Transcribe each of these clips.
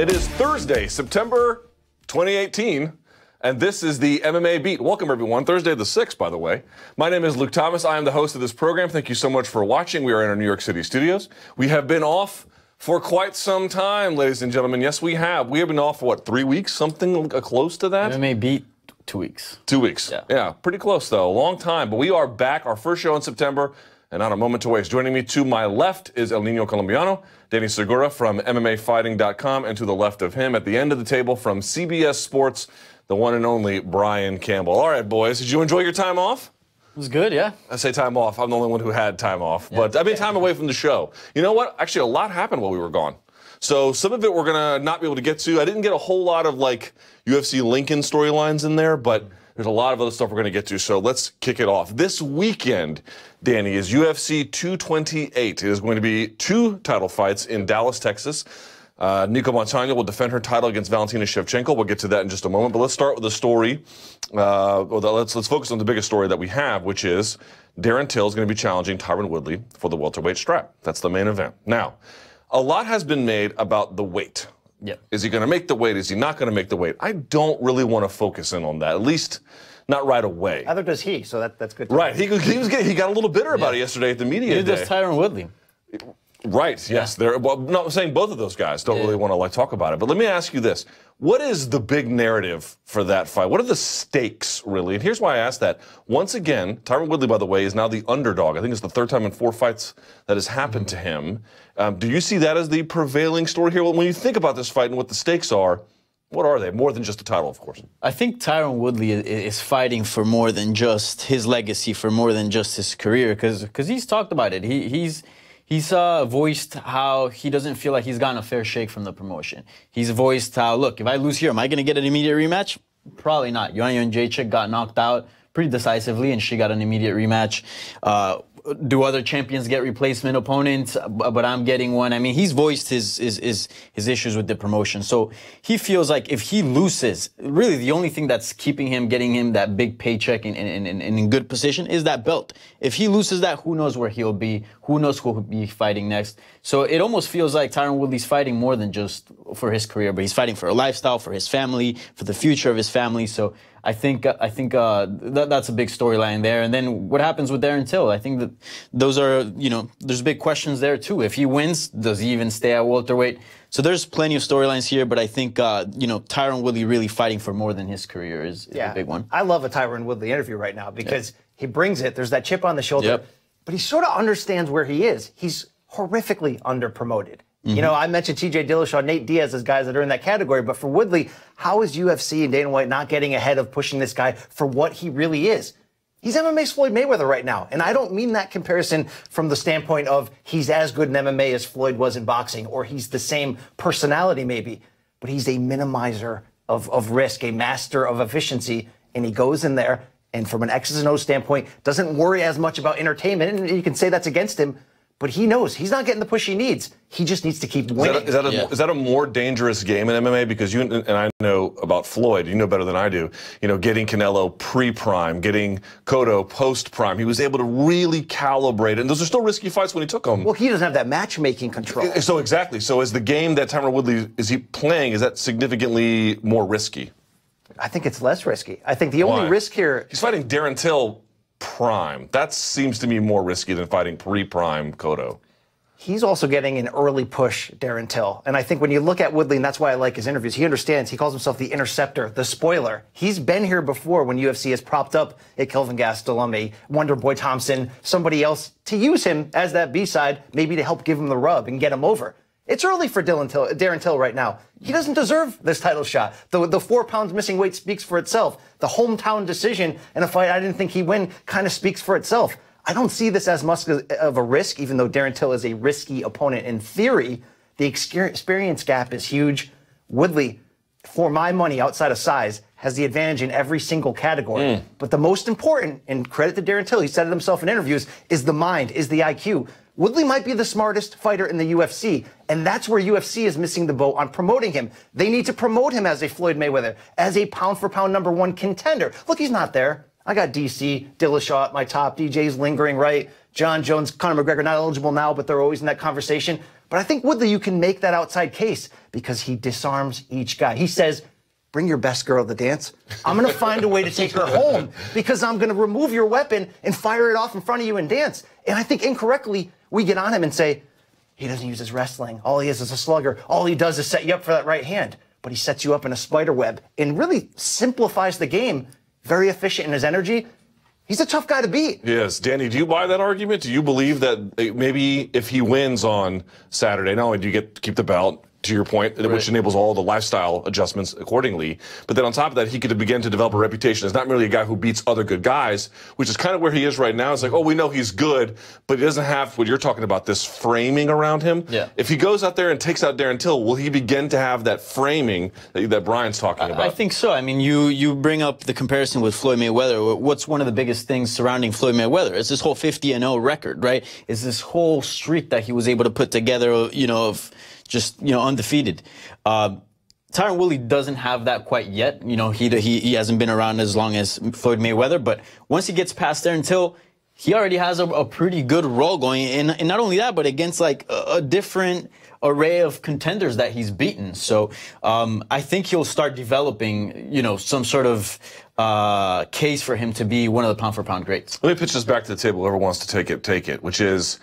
It is Thursday, September 2018, and this is the MMA Beat. Welcome, everyone. Thursday the 6th, by the way. My name is Luke Thomas. I am the host of this program. Thank you so much for watching. We are in our New York City studios. We have been off for quite some time, ladies and gentlemen. Yes, we have. We have been off for, what, 3 weeks? Something close to that? MMA Beat, 2 weeks. 2 weeks. Yeah, pretty close, though. A long time. But we are back. Our first show in September. And not a moment to waste. Joining me to my left is El Niño Colombiano, Danny Segura from MMAFighting.com, and to the left of him, at the end of the table from CBS Sports, the one and only Brian Campbell. All right, boys, did you enjoy your time off? It was good, yeah. I say time off. I'm the only one who had time off. Yeah. But I mean, time away from the show. You know what? Actually, a lot happened while we were gone. So some of it we're going to not be able to get to. I didn't get a whole lot of, like, UFC Lincoln storylines in there, but there's a lot of other stuff we're going to get to, so let's kick it off. This weekend, Danny, is UFC 228. It is going to be 2 title fights in Dallas, Texas. Nico Montano will defend her title against Valentina Shevchenko. We'll get to that in just a moment, but let's start with the story. Let's focus on the biggest story that we have, which is Darren Till is going to be challenging Tyron Woodley for the welterweight strap. That's the main event. Now, a lot has been made about the weight. Yeah. Is he going to make the weight? Is he not going to make the weight? I don't really want to focus in on that, at least not right away. Either does he, so that's good. Right. He got a little bitter about it yesterday at the media day. Neither does Tyron Woodley. Right, yes. Well, no, I'm saying both of those guys don't really want to talk about it. But let me ask you this. What is the big narrative for that fight? What are the stakes, really? And here's why I asked that. Once again, Tyron Woodley, by the way, is now the underdog. I think it's the 3rd time in 4 fights that has happened to him. Do you see that as the prevailing story here? When you think about this fight and what the stakes are, what are they? More than just a title, of course. I think Tyron Woodley is fighting for more than just his legacy, for more than just his career, because he's talked about it. He's voiced how he doesn't feel like he's gotten a fair shake from the promotion. He's voiced how, look, if I lose here, am I going to get an immediate rematch? Probably not. Joanna Jędrzejczyk got knocked out pretty decisively, and she got an immediate rematch. Do other champions get replacement opponents? But I'm getting one. I mean, he's voiced his issues with the promotion. So he feels like if he loses, really the only thing that's keeping him, getting him that big paycheck and in good position is that belt. If he loses that, who knows where he'll be? Who knows who will be fighting next? So it almost feels like Tyron Woodley's fighting more than just for his career, but he's fighting for a lifestyle, for his family, for the future of his family. So I think that's a big storyline there. And then what happens with Darren Till? I think that those are, there's big questions there too. If he wins, does he even stay at welterweight? So there's plenty of storylines here, but I think, Tyron Woodley really fighting for more than his career is a big one. I love a Tyron Woodley interview right now because he brings it. There's that chip on the shoulder, but he sort of understands where he is. He's horrifically underpromoted. I mentioned TJ Dillashaw, Nate Diaz as guys that are in that category, but for Woodley, how is UFC and Dana White not getting ahead of pushing this guy for what he really is? He's MMA's Floyd Mayweather right now, and I don't mean that comparison from the standpoint of he's as good in MMA as Floyd was in boxing, or he's the same personality maybe, but he's a minimizer of risk, a master of efficiency, and he goes in there, and from an X's and O's standpoint, doesn't worry as much about entertainment, and you can say that's against him, but he knows he's not getting the push he needs. He just needs to keep winning. Is that a more dangerous game in MMA? Because you and I know about Floyd. You know better than I do. Getting Canelo pre-prime, getting Cotto post-prime. He was able to really calibrate it. And those are still risky fights when he took them. Well, he doesn't have that matchmaking control. So exactly. So is the game that Tyron Woodley is he playing, is that significantly more risky? I think it's less risky. I think the only risk here... He's fighting Darren Till prime. That seems to me more risky than fighting pre-prime Cotto. He's also getting an early push, Darren Till. And I think when you look at Woodley, and that's why I like his interviews, he understands. He calls himself the interceptor, the spoiler. He's been here before when UFC has propped up a Kelvin Gastelum, a Wonder Boy Thompson, somebody else to use him as that B-side, maybe to help give him the rub and get him over. It's early for Darren Till right now. He doesn't deserve this title shot. The 4 pounds missing weight speaks for itself. The hometown decision in a fight I didn't think he'd win kind of speaks for itself. I don't see this as much of a risk, even though Darren Till is a risky opponent in theory. The experience gap is huge. Woodley, for my money, outside of size, has the advantage in every single category. But the most important, and credit to Darren Till, he said it himself in interviews, is the mind, is the IQ. Woodley might be the smartest fighter in the UFC, and that's where UFC is missing the boat on promoting him. They need to promote him as a Floyd Mayweather, as a pound-for-pound #1 contender. Look, he's not there. I got DC, Dillashaw at my top, DJ's lingering, right? John Jones, Conor McGregor, not eligible now, but they're always in that conversation. But I think Woodley, you can make that outside case because he disarms each guy. He says, bring your best girl to dance. I'm going to find a way to take her home because I'm going to remove your weapon and fire it off in front of you and dance. And I think incorrectly, we get on him and say, he doesn't use his wrestling. All he is a slugger. All he does is set you up for that right hand. But he sets you up in a spider web and really simplifies the game. Very efficient in his energy. He's a tough guy to beat. Yes. Danny, do you buy that argument? Do you believe that maybe if he wins on Saturday, not only do you get to keep the belt, to your point, which enables all the lifestyle adjustments accordingly. But then on top of that, he could begin to develop a reputation as not merely a guy who beats other good guys, which is kind of where he is right now. It's like, oh, we know he's good, but he doesn't have what you're talking about, this framing around him. Yeah. If he goes out there and takes out Darren Till, will he begin to have that framing that Brian's talking about? I think so. I mean, you bring up the comparison with Floyd Mayweather. What's one of the biggest things surrounding Floyd Mayweather? It's this whole 50-0 record, right? It's this whole streak that he was able to put together, you know, of just, you know, undefeated. Tyron Woodley doesn't have that quite yet. You know, he hasn't been around as long as Floyd Mayweather, but once he gets past there until he already has a pretty good role going, and not only that, but against like a different array of contenders that he's beaten. So I think he'll start developing, you know, some sort of case for him to be one of the pound-for-pound greats. Let me pitch this back to the table. Whoever wants to take it, which is,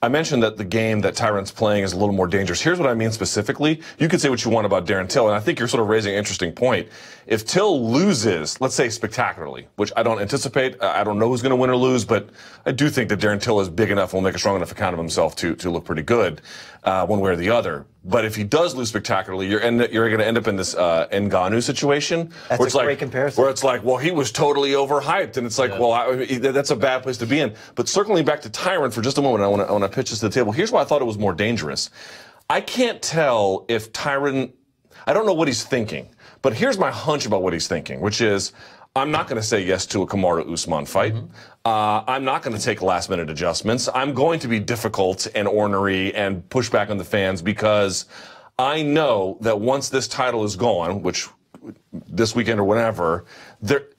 I mentioned that the game that Tyron's playing is a little more dangerous. Here's what I mean specifically. You can say what you want about Darren Till, and I think you're sort of raising an interesting point. If Till loses, let's say spectacularly, which I don't anticipate, I don't know who's going to win or lose, but I do think that Darren Till is big enough and will make a strong enough account of himself to look pretty good, one way or the other. But if he does lose spectacularly, you're going to end up in this Ngannou situation. That's where it's a great comparison. Where it's like, well, he was totally overhyped, and it's like, well, that's a bad place to be in. But circling back to Tyron for just a moment, I want to pitch this to the table. Here's why I thought it was more dangerous. I can't tell if Tyron, I don't know what he's thinking, but here's my hunch about what he's thinking, which is, I'm not going to say yes to a Kamaru Usman fight. I'm not going to take last-minute adjustments. I'm going to be difficult and ornery and push back on the fans because I know that once this title is gone, which this weekend or whenever,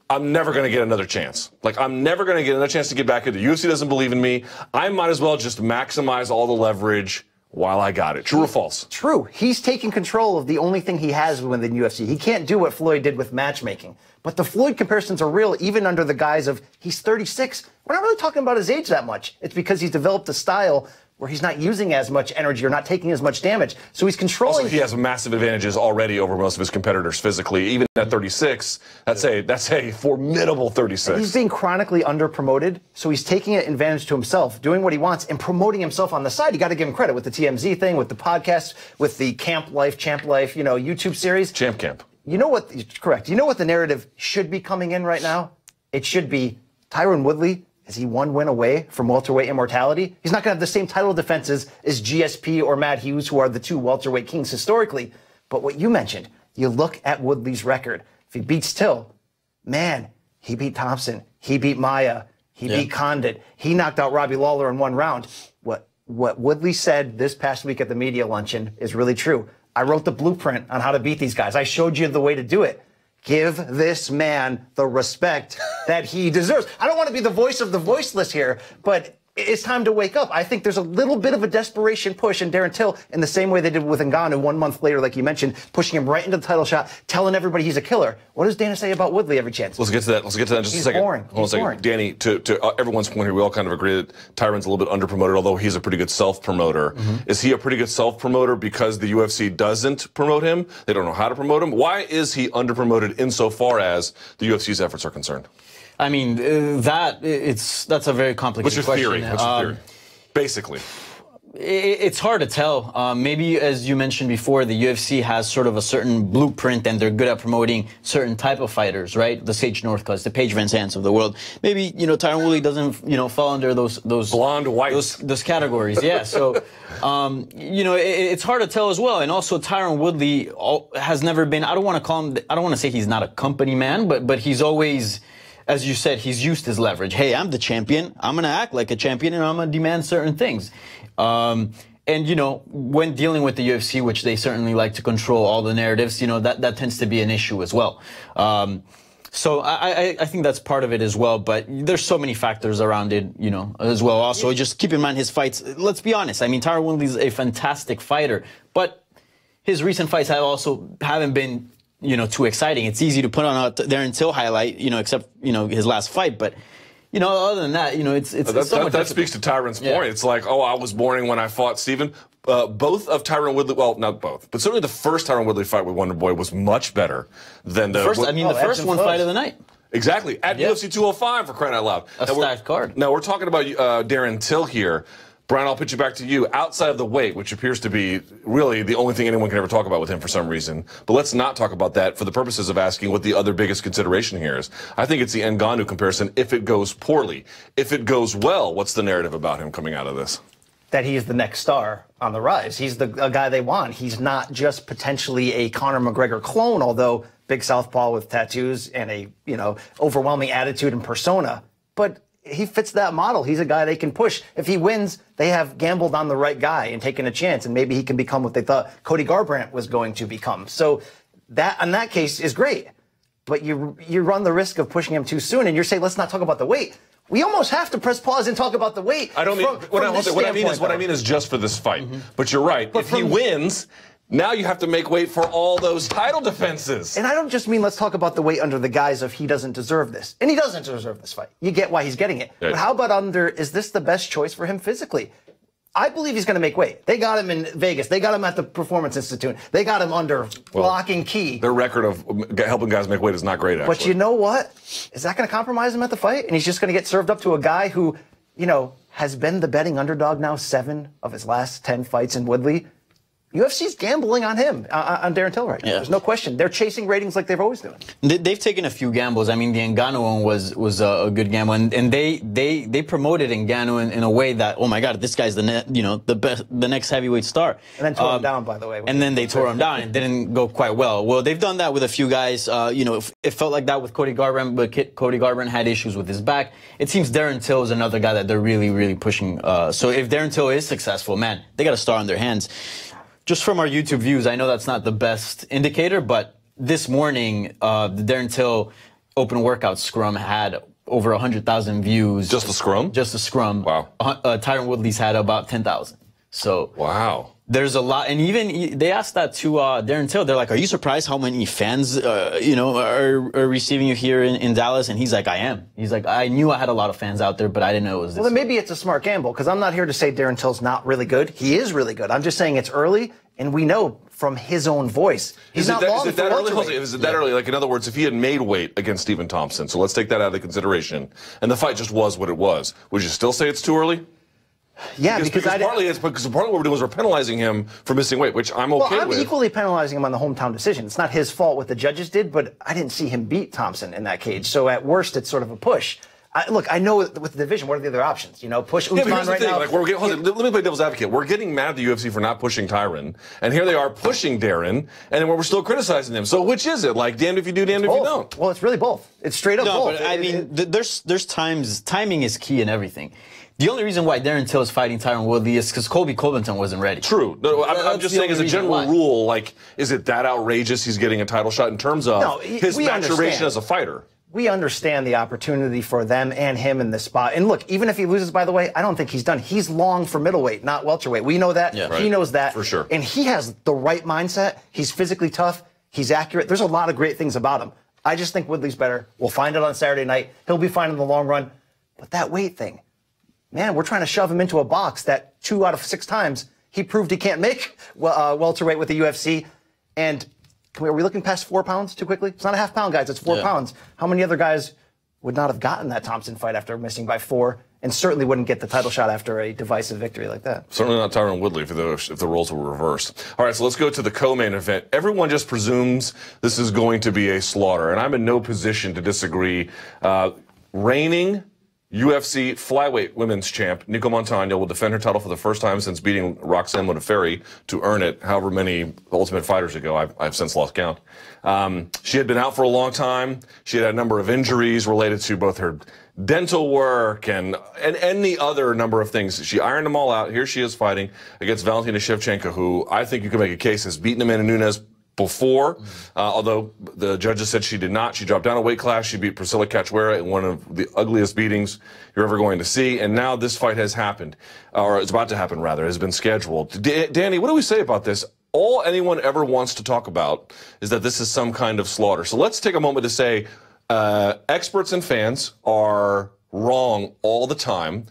I'm never going to get another chance. Like, I'm never going to get another chance to get back in. The UFC doesn't believe in me. I might as well just maximize all the leverage while I got it. True or false? True. He's taking control of the only thing he has within the UFC. He can't do what Floyd did with matchmaking. But the Floyd comparisons are real, even under the guise of he's 36. We're not really talking about his age that much. It's because he's developed a style where he's not using as much energy or not taking as much damage. So he's controlling. Also, he has massive advantages already over most of his competitors physically. Even at 36, that's a formidable 36. And he's being chronically underpromoted, so he's taking advantage to himself, doing what he wants, and promoting himself on the side. You got to give him credit with the TMZ thing, with the podcast, with the Camp Life, Champ Life, you know, YouTube series. Champ Camp. You know what? Correct. You know what the narrative should be coming in right now? It should be Tyron Woodley. Is he one win away from welterweight immortality? He's not going to have the same title defenses as GSP or Matt Hughes, who are the two welterweight kings historically. But what you mentioned, you look at Woodley's record. If he beats Till, man, he beat Thompson. He beat Maia. He beat Condit. He knocked out Robbie Lawler in one round. What Woodley said this past week at the media luncheon is really true. I wrote the blueprint on how to beat these guys. I showed you the way to do it. Give this man the respect that he deserves. I don't want to be the voice of the voiceless here, but it's time to wake up. I think there's a little bit of a desperation push in Darren Till in the same way they did with Ngannou 1 month later, like you mentioned, pushing him right into the title shot, telling everybody he's a killer. What does Dana say about Woodley every chance? Let's get to that. Let's get to that in just a second. Boring. Hold on a second. Danny, to everyone's point here, we all kind of agree that Tyron's a little bit underpromoted, although he's a pretty good self-promoter. Is he a pretty good self-promoter because the UFC doesn't promote him? They don't know how to promote him? Why is he underpromoted insofar as the UFC's efforts are concerned? I mean, that's a very complicated question. What's your theory? Basically. It's hard to tell. Maybe, as you mentioned before, the UFC has sort of a certain blueprint, and they're good at promoting certain type of fighters, right? The Sage Northcutts, the Paige Van Zants of the world. Maybe, you know, Tyron Woodley doesn't, you know, fall under those blonde white those categories. Yeah. So, you know, it's hard to tell as well. And also, Tyron Woodley has never been. I don't want to say he's not a company man, but he's always, as you said, he's used his leverage. Hey, I'm the champion. I'm going to act like a champion, and I'm going to demand certain things. And, you know, when dealing with the UFC, which they certainly like to control all the narratives, you know, that tends to be an issue as well. So I think that's part of it as well, but there's so many factors around it, you know, as well. Also, just keep in mind his fights. Let's be honest. I mean, Tyron Woodley's a fantastic fighter, but his recent fights haven't been, you know, too exciting. It's easy to put on Darren Till highlight, you know, except, you know, his last fight, but. You know, other than that, you know, it's that speaks to Tyron's point. It's like, oh, I was mourning when I fought Steven. Both of Tyron Woodley, well, not both, but certainly the first Tyron Woodley fight with Wonder Boy was much better than the first. I mean, the first one fight of the night. Exactly, at UFC 205 for crying out loud. A stacked card. Now we're talking about Darren Till here. Brian, I'll pitch it back to you. Outside of the weight, which appears to be really the only thing anyone can ever talk about with him for some reason, but let's not talk about that for the purposes of asking what the other biggest consideration here is. I think it's the Ngannou comparison if it goes poorly. If it goes well, what's the narrative about him coming out of this? That he is the next star on the rise. He's a guy they want. He's not just potentially a Conor McGregor clone, although big southpaw with tattoos and a, you know, overwhelming attitude and persona. But he fits that model. He's a guy they can push. If he wins, they have gambled on the right guy and taken a chance, and maybe he can become what they thought Cody Garbrandt was going to become. So that, in that case, is great. But you run the risk of pushing him too soon, and you're saying, let's not talk about the weight. We almost have to press pause and talk about the weight. I don't mean what I mean is just for this fight. Mm-hmm. But you're right. But if he wins, now you have to make weight for all those title defenses. And I don't just mean let's talk about the weight under the guise of he doesn't deserve this. And he doesn't deserve this fight. You get why he's getting it. Right. But how about under, is this the best choice for him physically? I believe he's going to make weight. They got him in Vegas. They got him at the Performance Institute. They got him under lock and key. Their record of helping guys make weight is not great, actually. But you know what? Is that going to compromise him at the fight? And he's just going to get served up to a guy who, you know, has been the betting underdog now 7 of his last 10 fights in Woodley. UFC's gambling on him, on Darren Till right now. There's no question. They're chasing ratings like they've always done. They've taken a few gambles. I mean, the Ngannou one was a good gamble, and they promoted Ngannou in a way that, oh my God, this guy's the next heavyweight star. And then tore him down, by the way. And then they tore him down. It didn't go quite well. Well, they've done that with a few guys. You know, it felt like that with Cody Garbrandt, but Cody Garbrandt had issues with his back. It seems Darren Till is another guy that they're really, really pushing. So if Darren Till is successful, man, they got a star on their hands. Just from our YouTube views, I know that's not the best indicator, but this morning, the Darren Till open workout scrum had over 100,000 views. Just the scrum? Just the scrum. Wow. Tyron Woodley's had about 10,000. So wow. There's a lot, and even they asked that to Darren Till. They're like, "Are you surprised how many fans, are receiving you here in Dallas?" And he's like, "I am." He's like, "I knew I had a lot of fans out there, but I didn't know it was this." Well, then maybe it's a smart gamble, because I'm not here to say Darren Till's not really good. He is really good. I'm just saying it's early, and we know from his own voice he's not long for welterweight. Is it that early? Like, in other words, if he had made weight against Stephen Thompson, so let's take that out of consideration, and the fight just was what it was, would you still say it's too early? Yeah, because partly what we're doing is we're penalizing him for missing weight, which I'm okay with. I'm equally penalizing him on the hometown decision. It's not his fault what the judges did, but I didn't see him beat Thompson in that cage. So at worst, it's sort of a push. Look, I know with the division, what are the other options? You know, push Usman right now. Like, let me play devil's advocate. We're getting mad at the UFC for not pushing Tyron, and here they are pushing Darren, and we're still criticizing them. So which is it? Like, damned if you do, damned if you don't. Well, it's really both. It's straight up both. No, but I mean, there's times, timing is key in everything. The only reason why Darren Till is fighting Tyron Woodley is because Colby Covington wasn't ready. True. No, I'm just saying as a general rule, like, is it that outrageous he's getting a title shot in terms of his maturation as a fighter? We understand the opportunity for them and him in this spot. And look, even if he loses, by the way, I don't think he's done. He's long for middleweight, not welterweight. We know that. Yeah, right. He knows that. For sure. And he has the right mindset. He's physically tough. He's accurate. There's a lot of great things about him. I just think Woodley's better. We'll find it on Saturday night. He'll be fine in the long run. But that weight thing, man, we're trying to shove him into a box that 2 out of 6 times he proved he can't make welterweight with the UFC. And are we looking past 4 pounds too quickly? It's not a half pound, guys. It's 4 pounds. How many other guys would not have gotten that Thompson fight after missing by 4, and certainly wouldn't get the title shot after a divisive victory like that? Certainly not Tyron Woodley if the roles were reversed. All right, so let's go to the co-main event. Everyone just presumes this is going to be a slaughter, and I'm in no position to disagree. Reigning UFC flyweight women's champ Nico Montano will defend her title for the first time since beating Roxanne Modafferi to earn it however many Ultimate Fighters ago. I've since lost count. She had been out for a long time. She had a number of injuries related to both her dental work and the other number of things. She ironed them all out. Here she is fighting against Valentina Shevchenko, who I think you can make a case has beaten Amanda Nunes before, although the judges said she did not. She dropped down a weight class. She beat Priscilla Cachoeira in one of the ugliest beatings you're ever going to see. And now this fight has happened, or it's about to happen, rather, has been scheduled. Danny, what do we say about this? All anyone ever wants to talk about is that this is some kind of slaughter. So let's take a moment to say experts and fans are wrong all the time.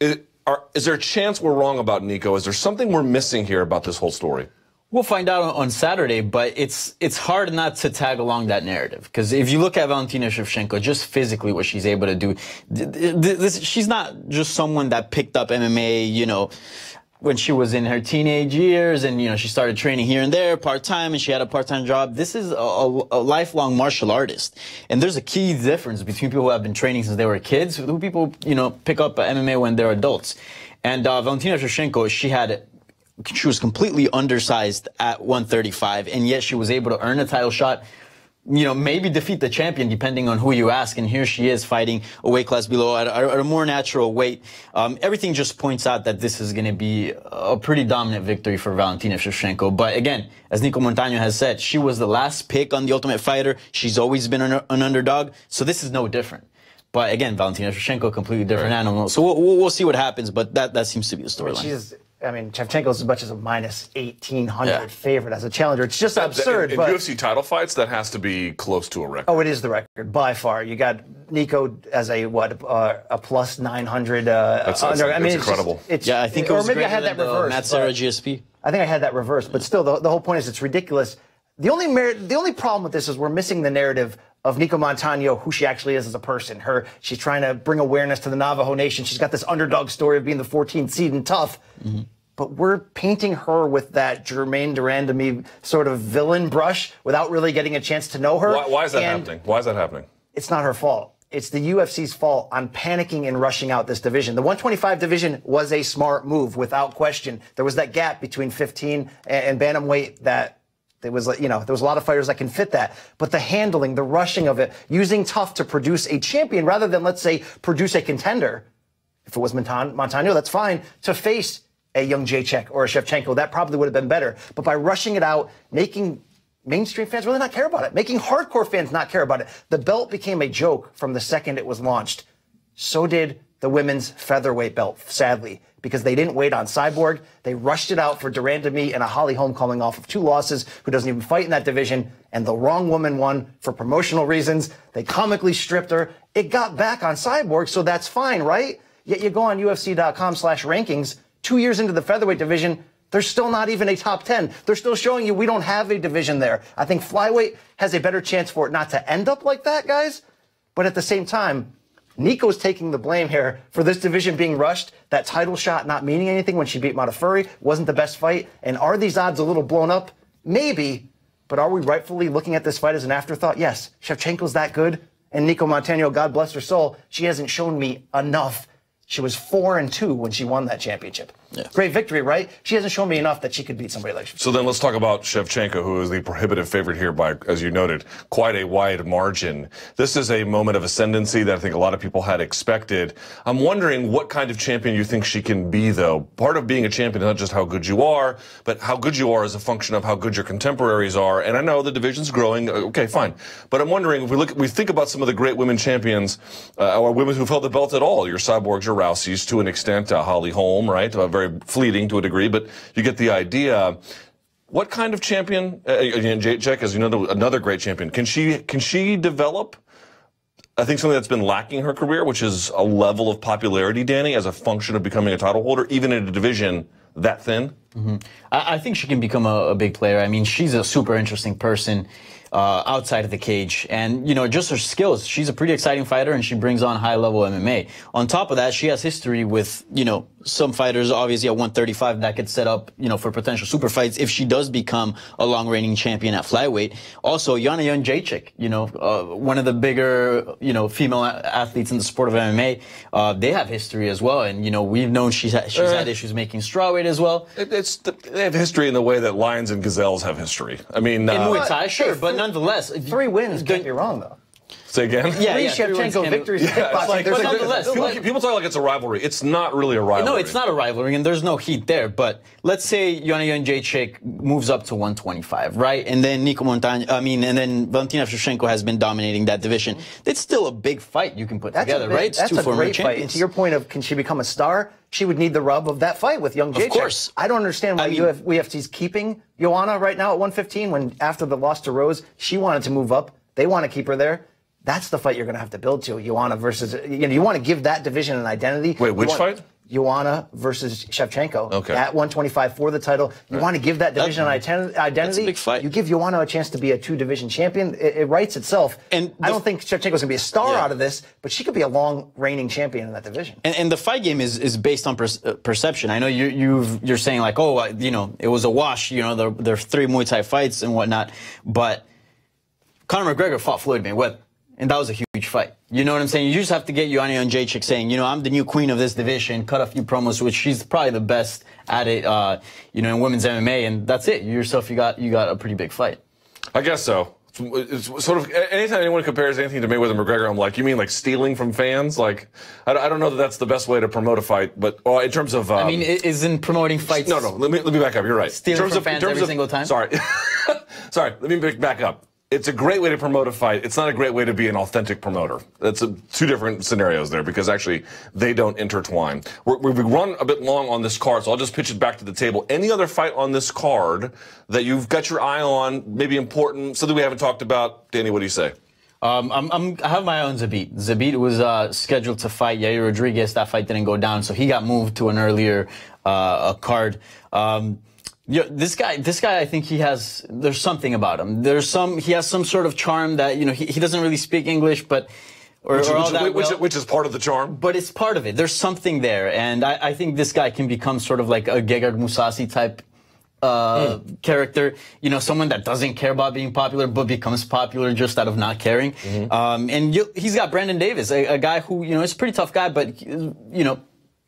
Is there a chance we're wrong about Nico? Is there something we're missing here about this whole story? We'll find out on Saturday, but it's hard not to tag along that narrative. Because if you look at Valentina Shevchenko, just physically what she's able to do, she's not just someone that picked up MMA, you know, when she was in her teenage years and, you know, she started training here and there part-time and she had a part-time job. This is a lifelong martial artist. And there's a key difference between people who have been training since they were kids, who people, you know, pick up MMA when they're adults. And Valentina Shevchenko, she was completely undersized at 135, and yet she was able to earn a title shot, you know, maybe defeat the champion, depending on who you ask. And here she is fighting a weight class below at a more natural weight. Everything just points out that this is going to be a pretty dominant victory for Valentina Shevchenko. But again, as Nico Montano has said, she was the last pick on The Ultimate Fighter. She's always been an underdog, so this is no different. But again, Valentina Shevchenko, completely different animal. So we'll see what happens, but that seems to be the storyline. I mean, Shevchenko's as much as a minus 1,800 favorite as a challenger. It's just absurd. In UFC title fights, that has to be close to a record. Oh, it is the record by far. You got Nico as a plus 900. That's incredible. Yeah, I think it was or maybe I had that reversed. Matt Serra GSP. I think I had that reversed, but still, the whole point is it's ridiculous. The only problem with this is we're missing the narrative of Nico Montano, who she actually is as a person. She's trying to bring awareness to the Navajo Nation. She's got this underdog story of being the 14th seed and tough. But we're painting her with that Jermaine Durand-to-me sort of villain brush without really getting a chance to know her. Why is that happening? Why is that happening? It's not her fault. It's the UFC's fault on panicking and rushing out this division. The 125 division was a smart move, without question. There was that gap between 15 and bantamweight that there was, you know, there was a lot of fighters that can fit that. But the handling, the rushing of it, using tough to produce a champion rather than, let's say, produce a contender. If it was Montano, that's fine. To face a young Jacek or a Shevchenko, that probably would have been better. But by rushing it out, making mainstream fans really not care about it, making hardcore fans not care about it, the belt became a joke from the second it was launched. So did the women's featherweight belt, sadly, because they didn't wait on Cyborg. They rushed it out for Durand-to-me and a Holly Holm coming off of 2 losses, who doesn't even fight in that division, and the wrong woman won for promotional reasons. They comically stripped her. It got back on Cyborg, so that's fine, right? Yet you go on UFC.com/rankings, 2 years into the featherweight division, there's still not even a top 10. They're still showing you we don't have a division there. I think flyweight has a better chance for it not to end up like that, guys. But at the same time, Nico's taking the blame here for this division being rushed, that title shot not meaning anything when she beat Modafferi, wasn't the best fight. And are these odds a little blown up? Maybe. But are we rightfully looking at this fight as an afterthought? Yes. Shevchenko's that good. And Nico Montano, God bless her soul, she hasn't shown me enough. She was 4-2 when she won that championship. Yeah. Great victory, right? She hasn't shown me enough that she could beat somebody like Shevchenko. So then let's talk about Shevchenko, who is the prohibitive favorite here by, as you noted, quite a wide margin. This is a moment of ascendancy that I think a lot of people had expected. I'm wondering what kind of champion you think she can be, though. Part of being a champion is not just how good you are, but how good you are is a function of how good your contemporaries are. And I know the division's growing. Okay, fine. But I'm wondering, if we think about some of the great women champions, or women who've held the belt at all, your Cyborgs, your Rouseys, to an extent, Holly Holm, right? Very fleeting to a degree, but you get the idea. What kind of champion? Jacek, as you know, another great champion. Can she develop? I think something that's been lacking in her career, which is a level of popularity, Danny, as a function of becoming a title holder, even in a division that thin. I think she can become a big player. I mean, she's a super interesting person outside of the cage. And, you know, just her skills. She's a pretty exciting fighter, and she brings on high-level MMA. On top of that, she has history with, you know, some fighters, obviously, at 135 that could set up, you know, for potential super fights if she does become a long-reigning champion at flyweight. Also, Yana Jędrzejczyk, you know, one of the bigger, you know, female athletes in the sport of MMA. They have history as well. And, you know, we've known she's had issues making strawweight as well. They have history in the way that lions and gazelles have history. I mean, in Muay Thai, sure, but nonetheless, 3 wins, can't be wrong, though. Say again? Yeah, Three yeah, Shevchenko victories in kickboxing. but nonetheless, People talk like it's a rivalry. It's not really a rivalry. No, it's not a rivalry, and there's no heat there. But let's say Joanna Jędrzejczyk moves up to 125, right? And then and then Valentina Shevchenko has been dominating that division. It's still a big fight you can put together, right? It's That's two a former great champions. fight. And to your point of, can she become a star? She would need the rub of that fight with young Jędrzejczyk. Of course. I don't understand why UFC's keeping Joanna right now at 115 when after the loss to Rose, she wanted to move up. They want to keep her there. That's the fight you're going to have to build to, Joanna versus, you want to give that division an identity. Wait, which fight? Joanna versus Shevchenko at 125 for the title. You want to give that division an identity. That's a big fight. You give Joanna a chance to be a two-division champion. It writes itself. And I don't think Shevchenko's going to be a star out of this, but she could be a long reigning champion in that division. And the fight game is based on perception. I know you're saying like, oh, it was a wash. There are 3 Muay Thai fights and whatnot, but Conor McGregor fought Floyd Mayweather. And that was a huge fight. You know what I'm saying? You just have to get Joanna Jędrzejczyk saying, I'm the new queen of this division, cut a few promos, which she's probably the best at it, in women's MMA, and that's it. You got a pretty big fight. I guess so. It's sort of, anytime anyone compares anything to Mayweather and McGregor, I'm like, you mean like stealing from fans? Like, I don't know that that's the best way to promote a fight, but in terms of... isn't promoting fights... No, let me back up. You're right. Stealing from fans every single time? Sorry. Sorry, let me back up. It's a great way to promote a fight. It's not a great way to be an authentic promoter. That's 2 different scenarios there because actually they don't intertwine. We've run a bit long on this card, so I'll just pitch it back to the table. Any other fight on this card that you've got your eye on, maybe important, something we haven't talked about? Danny, what do you say? I have my eye on Zabit. Zabit was scheduled to fight Yair Rodriguez. That fight didn't go down, so he got moved to an earlier card. This guy, I think there's something about him. He has some sort of charm that, he doesn't really speak English, but, which is part of the charm. But it's part of it. There's something there. And I think this guy can become sort of like a Gegard Mousasi type, character, someone that doesn't care about being popular, but becomes popular just out of not caring. And he's got Brandon Davis, a guy who, is a pretty tough guy, but,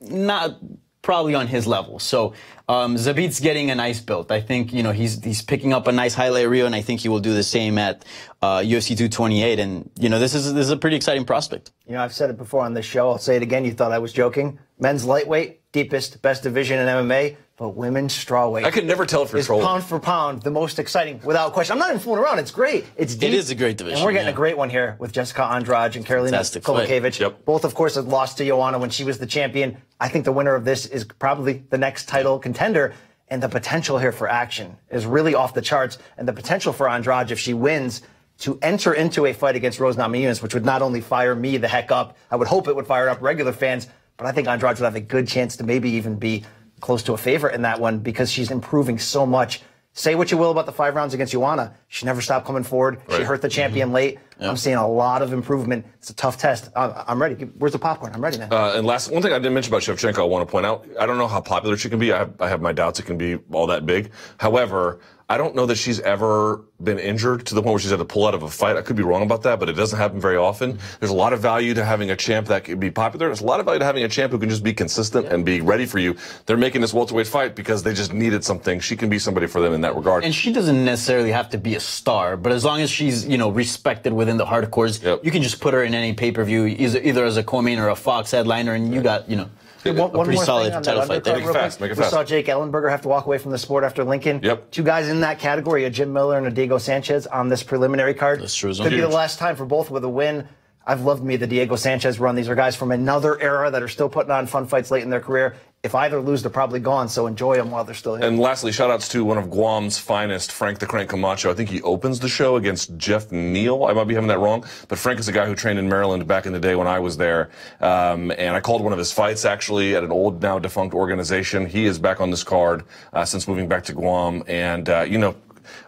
not probably on his level. So Zabit's getting a nice build. I think he's picking up a nice highlight reel, and I think he will do the same at UFC 228. And this is a pretty exciting prospect. I've said it before on this show. I'll say it again. You thought I was joking. Men's lightweight, deepest, best division in MMA. But women's strawweight. I could never tell if you're trolling. Pound for pound, the most exciting, without question. I'm not even fooling around. It's great. It's deep. It is a great division. And we're getting a great one here with Jessica Andrade and Karolina Kowalkiewicz. Yep. Both, of course, had lost to Joanna when she was the champion. I think the winner of this is probably the next title contender. And the potential here for action is really off the charts. And the potential for Andrade, if she wins, to enter into a fight against Rose Namajunas, which would not only fire me the heck up, I would hope it would fire up regular fans, but I think Andrade would have a good chance to maybe even be close to a favorite in that one because she's improving so much. Say what you will about the 5 rounds against Joanna. She never stopped coming forward. Right. She hurt the champion late. Yeah. I'm seeing a lot of improvement. It's a tough test. I'm ready. Where's the popcorn? I'm ready now. And last, one thing I didn't mention about Shevchenko I want to point out, I don't know how popular she can be. I have my doubts it can be all that big. However, I don't know that she's ever been injured to the point where she's had to pull out of a fight. I could be wrong about that, but it doesn't happen very often. There's a lot of value to having a champ that can be popular. There's a lot of value to having a champ who can just be consistent and be ready for you. They're making this welterweight fight because they just needed something. She can be somebody for them in that regard. And she doesn't necessarily have to be a star, but as long as she's, respected within the hardcores, you can just put her in any pay-per-view, either as a co-main or a Fox headliner, and you got, one pretty more solid thing title fight there. Make it fast. We saw Jake Ellenberger have to walk away from the sport after Lincoln. Yep. 2 guys in that category, a Jim Miller and a Diego Sanchez on this preliminary card. That's true. Could be the last time for both with a win. I've loved me the Diego Sanchez run. These are guys from another era that are still putting on fun fights late in their career. If either lose, they're probably gone, so enjoy them while they're still here. And lastly, shout-outs to one of Guam's finest, Frank the Crank Camacho. I think he opens the show against Jeff Neal. I might be having that wrong, but Frank is a guy who trained in Maryland back in the day when I was there. And I called one of his fights, actually, at an old, now defunct organization. He is back on this card since moving back to Guam. And,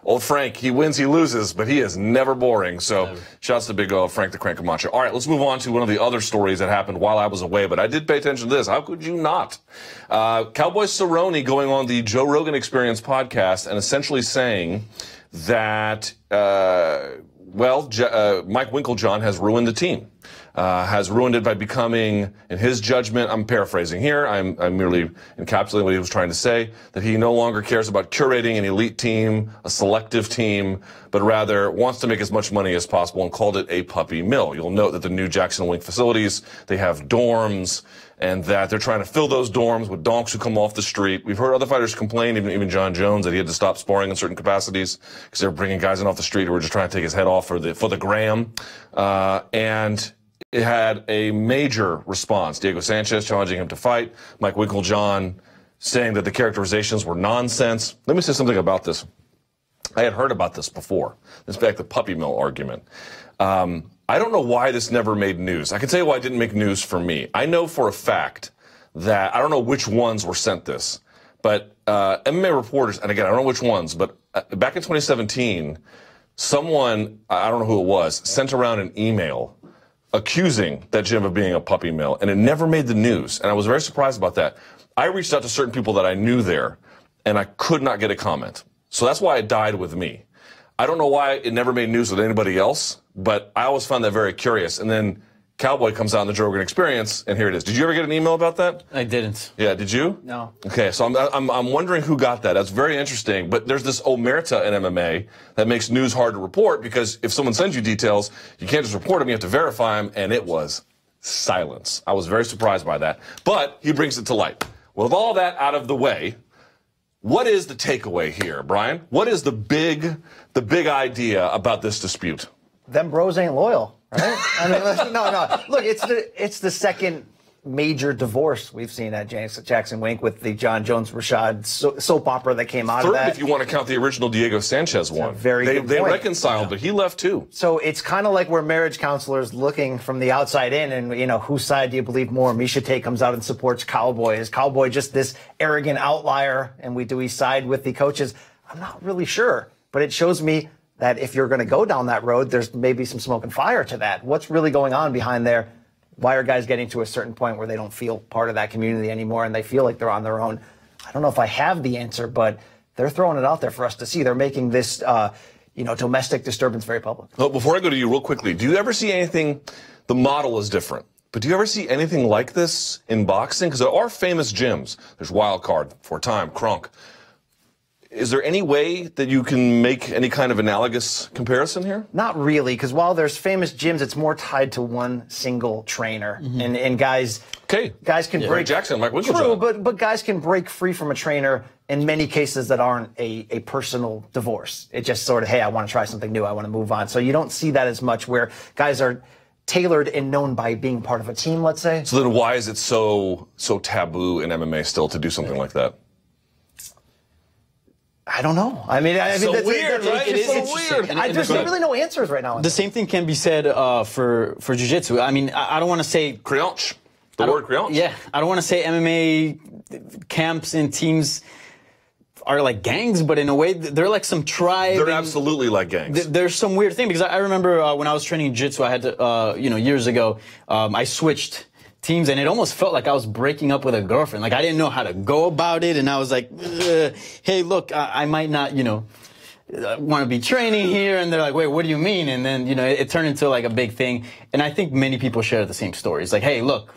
old Frank, he wins, he loses, but he is never boring. So shouts to big Frank the Crank Camacho. All right, let's move on to one of the other stories that happened while I was away, but I did pay attention to this. How could you not? Cowboy Cerrone going on the Joe Rogan Experience podcast and essentially saying that, Mike Winklejohn has ruined the team. has ruined it by becoming, in his judgment, I'm paraphrasing here, I'm merely encapsulating what he was trying to say, that he no longer cares about curating an elite team, a selective team, but rather wants to make as much money as possible and called it a puppy mill. You'll note that the new JacksonWink facilities, they have dorms, and that they're trying to fill those dorms with donks who come off the street. We've heard other fighters complain, even John Jones, that he had to stop sparring in certain capacities because they're bringing guys in off the street who were just trying to take his head off for the gram. And it had a major response. Diego Sanchez challenging him to fight. Mike Winklejohn saying that the characterizations were nonsense. Let me say something about this. I had heard about this before. This back the puppy mill argument. I don't know why this never made news. I can tell you why it didn't make news for me. I know for a fact that, I don't know which ones were sent this, but MMA reporters, and again, I don't know which ones, but back in 2017, someone, I don't know who it was, sent around an email accusing that gym of being a puppy mill, and it never made the news, and I was very surprised about that. I reached out to certain people that I knew there, and I could not get a comment. So that's why it died with me. I don't know why it never made news with anybody else, but I always found that very curious. And then Cowboy comes out in the Joe Rogan Experience, and here it is. Did you ever get an email about that? I didn't. Yeah, did you? No. Okay, so I'm wondering who got that. That's very interesting. But there's this omerta in MMA that makes news hard to report because if someone sends you details, you can't just report them, you have to verify them, and it was silence. I was very surprised by that. But he brings it to light. With all that out of the way, what is the takeaway here, Brian? What is the big idea about this dispute? Them bros ain't loyal, right? I mean, no. Look, it's the second major divorce we've seen at JacksonWink with the John Jones Rashad soap opera that came out of that. Third, if you want to count the original Diego Sanchez one. They reconciled, but he left too. So it's kind of like we're marriage counselors looking from the outside in, and you know, whose side do you believe more? Misha Tate comes out and supports Cowboy. Is Cowboy just this arrogant outlier, and do we side with the coaches? I'm not really sure, but it shows me that if you're going to go down that road, there's maybe some smoke and fire to that. What's really going on behind there? Why are guys getting to a certain point where they don't feel part of that community anymore and they feel like they're on their own? I don't know if I have the answer, but they're throwing it out there for us to see. They're making this, domestic disturbance very public. Well, before I go to you real quickly, do you ever see anything, the model is different, but do you ever see anything like this in boxing? Because there are famous gyms. There's Wildcard, For Time, Crunk. Is there any way that you can make any kind of analogous comparison here? Not really, because while there's famous gyms, it's more tied to one single trainer. Mm-hmm. And guys can break Jackson, Mike True, but guys can break free from a trainer in many cases that aren't a personal divorce. It's just sort of, hey, I want to try something new, I want to move on. So you don't see that as much where guys are tailored and known by being part of a team, let's say. So then why is it so taboo in MMA still to do something like that? I don't know. I mean, so that's weird, right? It is so weird. There's really no answers right now. The same thing can be said for jiu-jitsu. I mean, I don't want to say Créanche. The word créanche. Yeah, I don't want to say MMA camps and teams are like gangs, but in a way, they're like some tribe. They're absolutely like gangs. There's some weird thing because I remember when I was training jiu-jitsu, I had to, years ago, I switched teams, and it almost felt like I was breaking up with a girlfriend. Like I didn't know how to go about it, and I was like, "Hey, look, I might not, want to be training here." And they're like, "Wait, what do you mean?" And then, it turned into like a big thing. And I think many people share the same stories. Like, "Hey, look,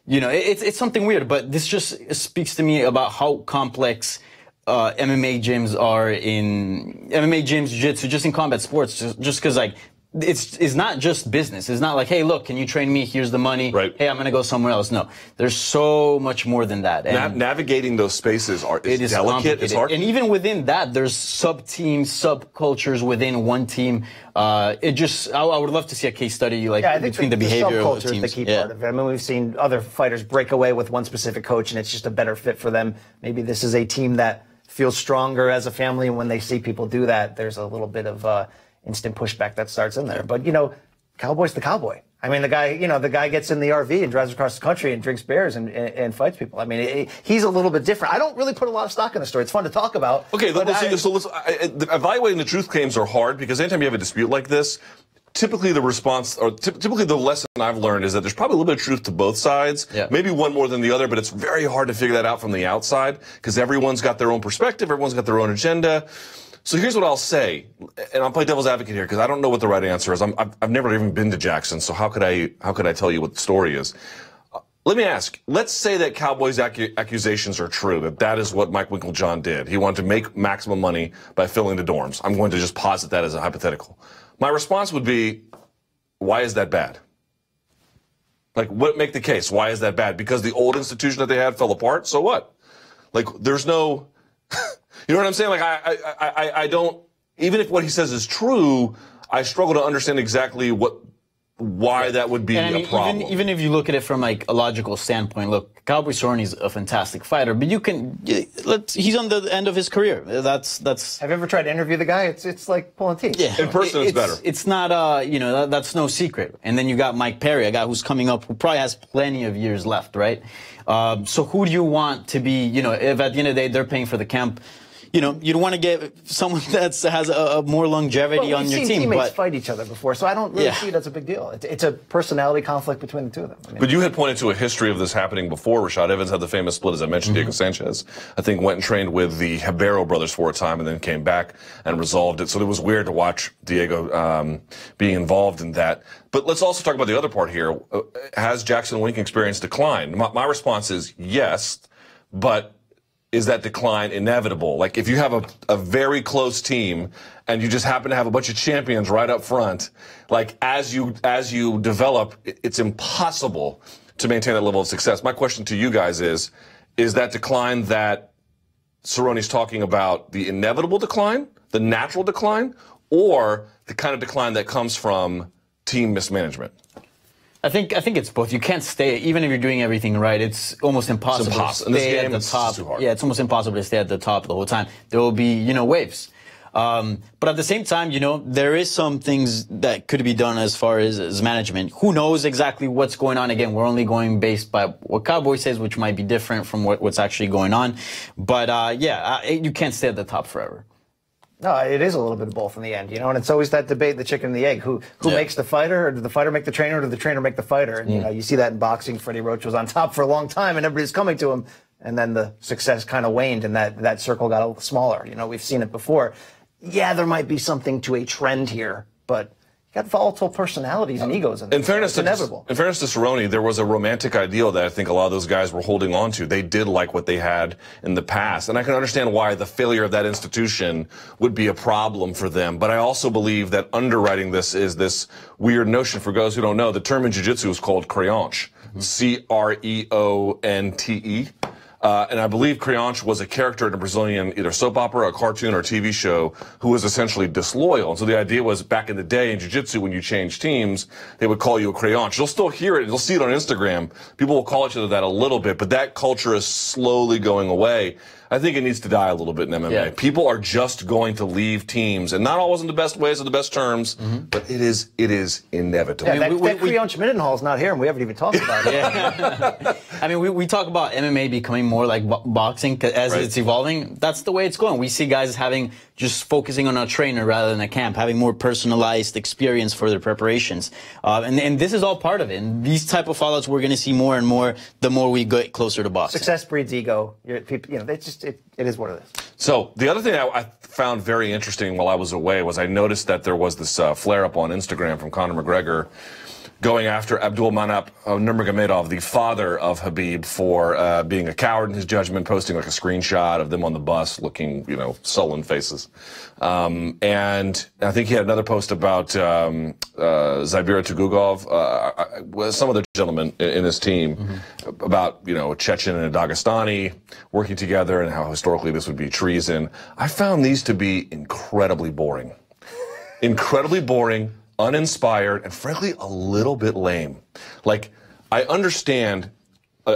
it's something weird." But this just speaks to me about how complex MMA gyms are in MMA gyms, jiu-jitsu, just in combat sports. Just because like. It's not just business. It's not like, hey, look, can you train me? Here's the money. Right. Hey, I'm going to go somewhere else. No, there's so much more than that. And navigating those spaces is delicate. It's hard. And even within that, there's sub-teams, sub-cultures within one team. I would love to see a case study between the behavior of teams. The key part of it. I mean, we've seen other fighters break away with one specific coach, and it's just a better fit for them. Maybe this is a team that feels stronger as a family, and when they see people do that, there's a little bit of instant pushback that starts in there. But, Cowboy's the Cowboy. I mean, the guy gets in the RV and drives across the country and drinks beers and fights people. I mean, he's a little bit different. I don't really put a lot of stock in the story. It's fun to talk about. Okay, evaluating the truth claims are hard because anytime you have a dispute like this, typically the response, or typically the lesson I've learned is that there's probably a little bit of truth to both sides. Yeah. Maybe one more than the other, but it's very hard to figure that out from the outside because everyone's got their own perspective, everyone's got their own agenda. So here's what I'll say, and I'll play devil's advocate here because I don't know what the right answer is. I've never even been to Jackson, so how could I tell you what the story is? Let me ask. Let's say that Cowboys' accusations are true, that is what Mike Winkeljohn did. He wanted to make maximum money by filling the dorms. I'm going to just posit that as a hypothetical. My response would be, why is that bad? Like, what make the case? Why is that bad? Because the old institution that they had fell apart? So what? Like, there's no... You know what I'm saying? Like, I don't... Even if what he says is true, I struggle to understand exactly why that would be a problem. Even if you look at it from like a logical standpoint, look, Cowboy Cerrone is a fantastic fighter, but he's on the end of his career. That's. Have you ever tried to interview the guy? It's like pulling teeth. Yeah, in person it's better. It's not that's no secret. And then you got Mike Perry, a guy who's coming up who probably has plenty of years left, right? So who do you want to be? If at the end of the day they're paying for the camp. You don't want to get someone that has a more longevity on your team. We've seen teammates fight each other before, so I don't really see that's a big deal. It's a personality conflict between the two of them. But you had pointed to a history of this happening before. Rashad Evans had the famous split, as I mentioned. Diego Sanchez, I think, went and trained with the Ribeiro brothers for a time and then came back and resolved it. So it was weird to watch Diego being involved in that. But let's also talk about the other part here. Has JacksonWink experienced decline? My response is yes, but is that decline inevitable? Like, if you have a very close team and you just happen to have a bunch of champions right up front, like, as you develop, it's impossible to maintain that level of success. My question to you guys is that decline that Cerrone's talking about the inevitable decline, the natural decline, or the kind of decline that comes from team mismanagement? I think it's both. You can't stay, even if you're doing everything right, it's almost impossible to stay at the top. Yeah, it's almost impossible to stay at the top the whole time. There will be, waves. But at the same time, there is some things that could be done as far as management. Who knows exactly what's going on? Again, we're only going based by what Cowboy says, which might be different from what's actually going on. But you can't stay at the top forever. No, it is a little bit of both in the end, and it's always that debate, the chicken and the egg. Who makes the fighter, or did the fighter make the trainer, or did the trainer make the fighter? And, you see that in boxing. Freddie Roach was on top for a long time, and everybody's coming to him, and then the success kind of waned, and that circle got a little smaller. We've seen it before. Yeah, there might be something to a trend here, but you got volatile personalities and egos. In fairness to Cerrone, there was a romantic ideal that I think a lot of those guys were holding on to. They did like what they had in the past. And I can understand why the failure of that institution would be a problem for them. But I also believe that underwriting this is this weird notion. For those who don't know, the term in jiu-jitsu is called creonte. C-R-E-O-N-T-E. And I believe Creonte was a character in a Brazilian either soap opera, a cartoon, or TV show who was essentially disloyal. And so the idea was, back in the day in jiu-jitsu, when you changed teams, they would call you a Creonte. You'll still hear it. You'll see it on Instagram. People will call each other that a little bit, but that culture is slowly going away. I think it needs to die a little bit in MMA. Yeah. People are just going to leave teams, and not always in the best ways or the best terms, but it is inevitable. Yeah, that Creonte Mendenhall is not here, and we haven't even talked about it. Yeah. I mean, we talk about MMA becoming more like boxing as it's evolving. That's the way it's going. We see guys just focusing on a trainer rather than a camp, having more personalized experience for their preparations. And this is all part of it. And these type of fallouts we're going to see more and more the more we get closer to boxing. Success breeds ego. It is what it is. So the other thing I found very interesting while I was away was I noticed that there was this flare-up on Instagram from Conor McGregor going after Abdulmanap Nurmagomedov, the father of Khabib, for being a coward in his judgment, posting like a screenshot of them on the bus looking, sullen faces. And I think he had another post about Zabira Tugugov, some other gentleman in his team, about, a Chechen and a Dagestani working together and how historically this would be treason. I found these to be incredibly boring. Incredibly boring, uninspired, and frankly, a little bit lame. Like, I understand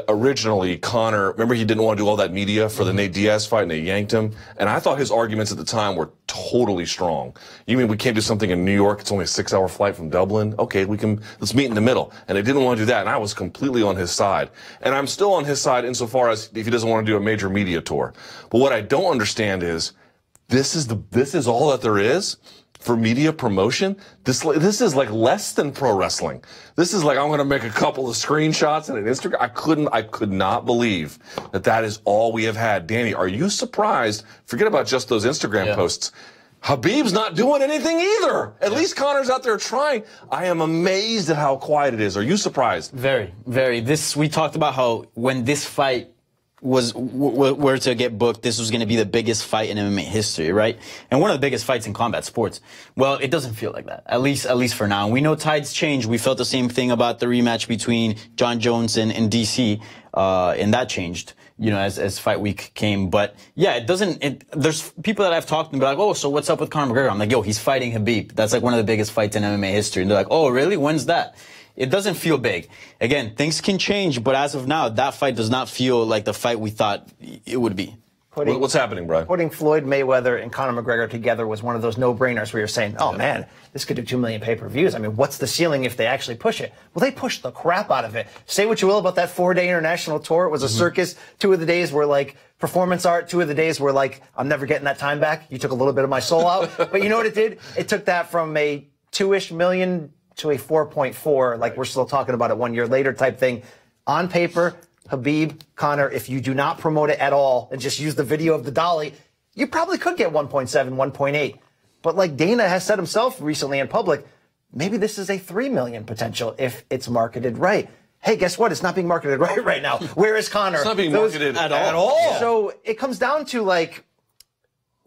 originally Conor, remember he didn't want to do all that media for the Nate Diaz fight and they yanked him? And I thought his arguments at the time were totally strong. You mean we can't do something in New York? It's only a 6-hour flight from Dublin. Okay, let's meet in the middle. And they didn't want to do that. And I was completely on his side. And I'm still on his side insofar as if he doesn't want to do a major media tour. But what I don't understand is this is all that there is for media promotion. This is like less than pro wrestling. This is like, I'm going to make a couple of screenshots and an Instagram. I could not believe that is all we have had. Danny, are you surprised? Forget about just those Instagram posts. Khabib's not doing anything either. At least Conor's out there trying. I am amazed at how quiet it is. Are you surprised? Very, very. We talked about how when this fight were to get booked, this was going to be the biggest fight in MMA history, right? And one of the biggest fights in combat sports. Well, it doesn't feel like that, at least for now. And we know tides change. We felt the same thing about the rematch between John Jones and DC, and that changed, you know, as fight week came. But yeah, there's people that I've talked to and be like, oh, so what's up with Conor McGregor? I'm like, yo, he's fighting Khabib. That's like one of the biggest fights in MMA history. And they're like, oh, really? When's that? It doesn't feel big. Again, things can change, but as of now, that fight does not feel like the fight we thought it would be. What's happening, Brian? Putting Floyd Mayweather and Conor McGregor together was one of those no-brainers where you're saying, oh, man, this could do 2 million pay-per-views. I mean, what's the ceiling if they actually push it? Well, they pushed the crap out of it. Say what you will about that 4-day international tour. It was a circus. 2 of the days were like performance art. 2 of the days were like, I'm never getting that time back. You took a little bit of my soul out. But you know what it did? It took that from a 2-ish million to a 4.4, like we're still talking about it 1 year later type thing. On paper, Khabib, Conor, if you do not promote it at all and just use the video of the dolly, you probably could get 1.7, 1.8. But like Dana has said himself recently in public, maybe this is a 3 million potential if it's marketed right. Hey, guess what? It's not being marketed right now. Where is Conor? It's not being marketed at all. So it comes down to like,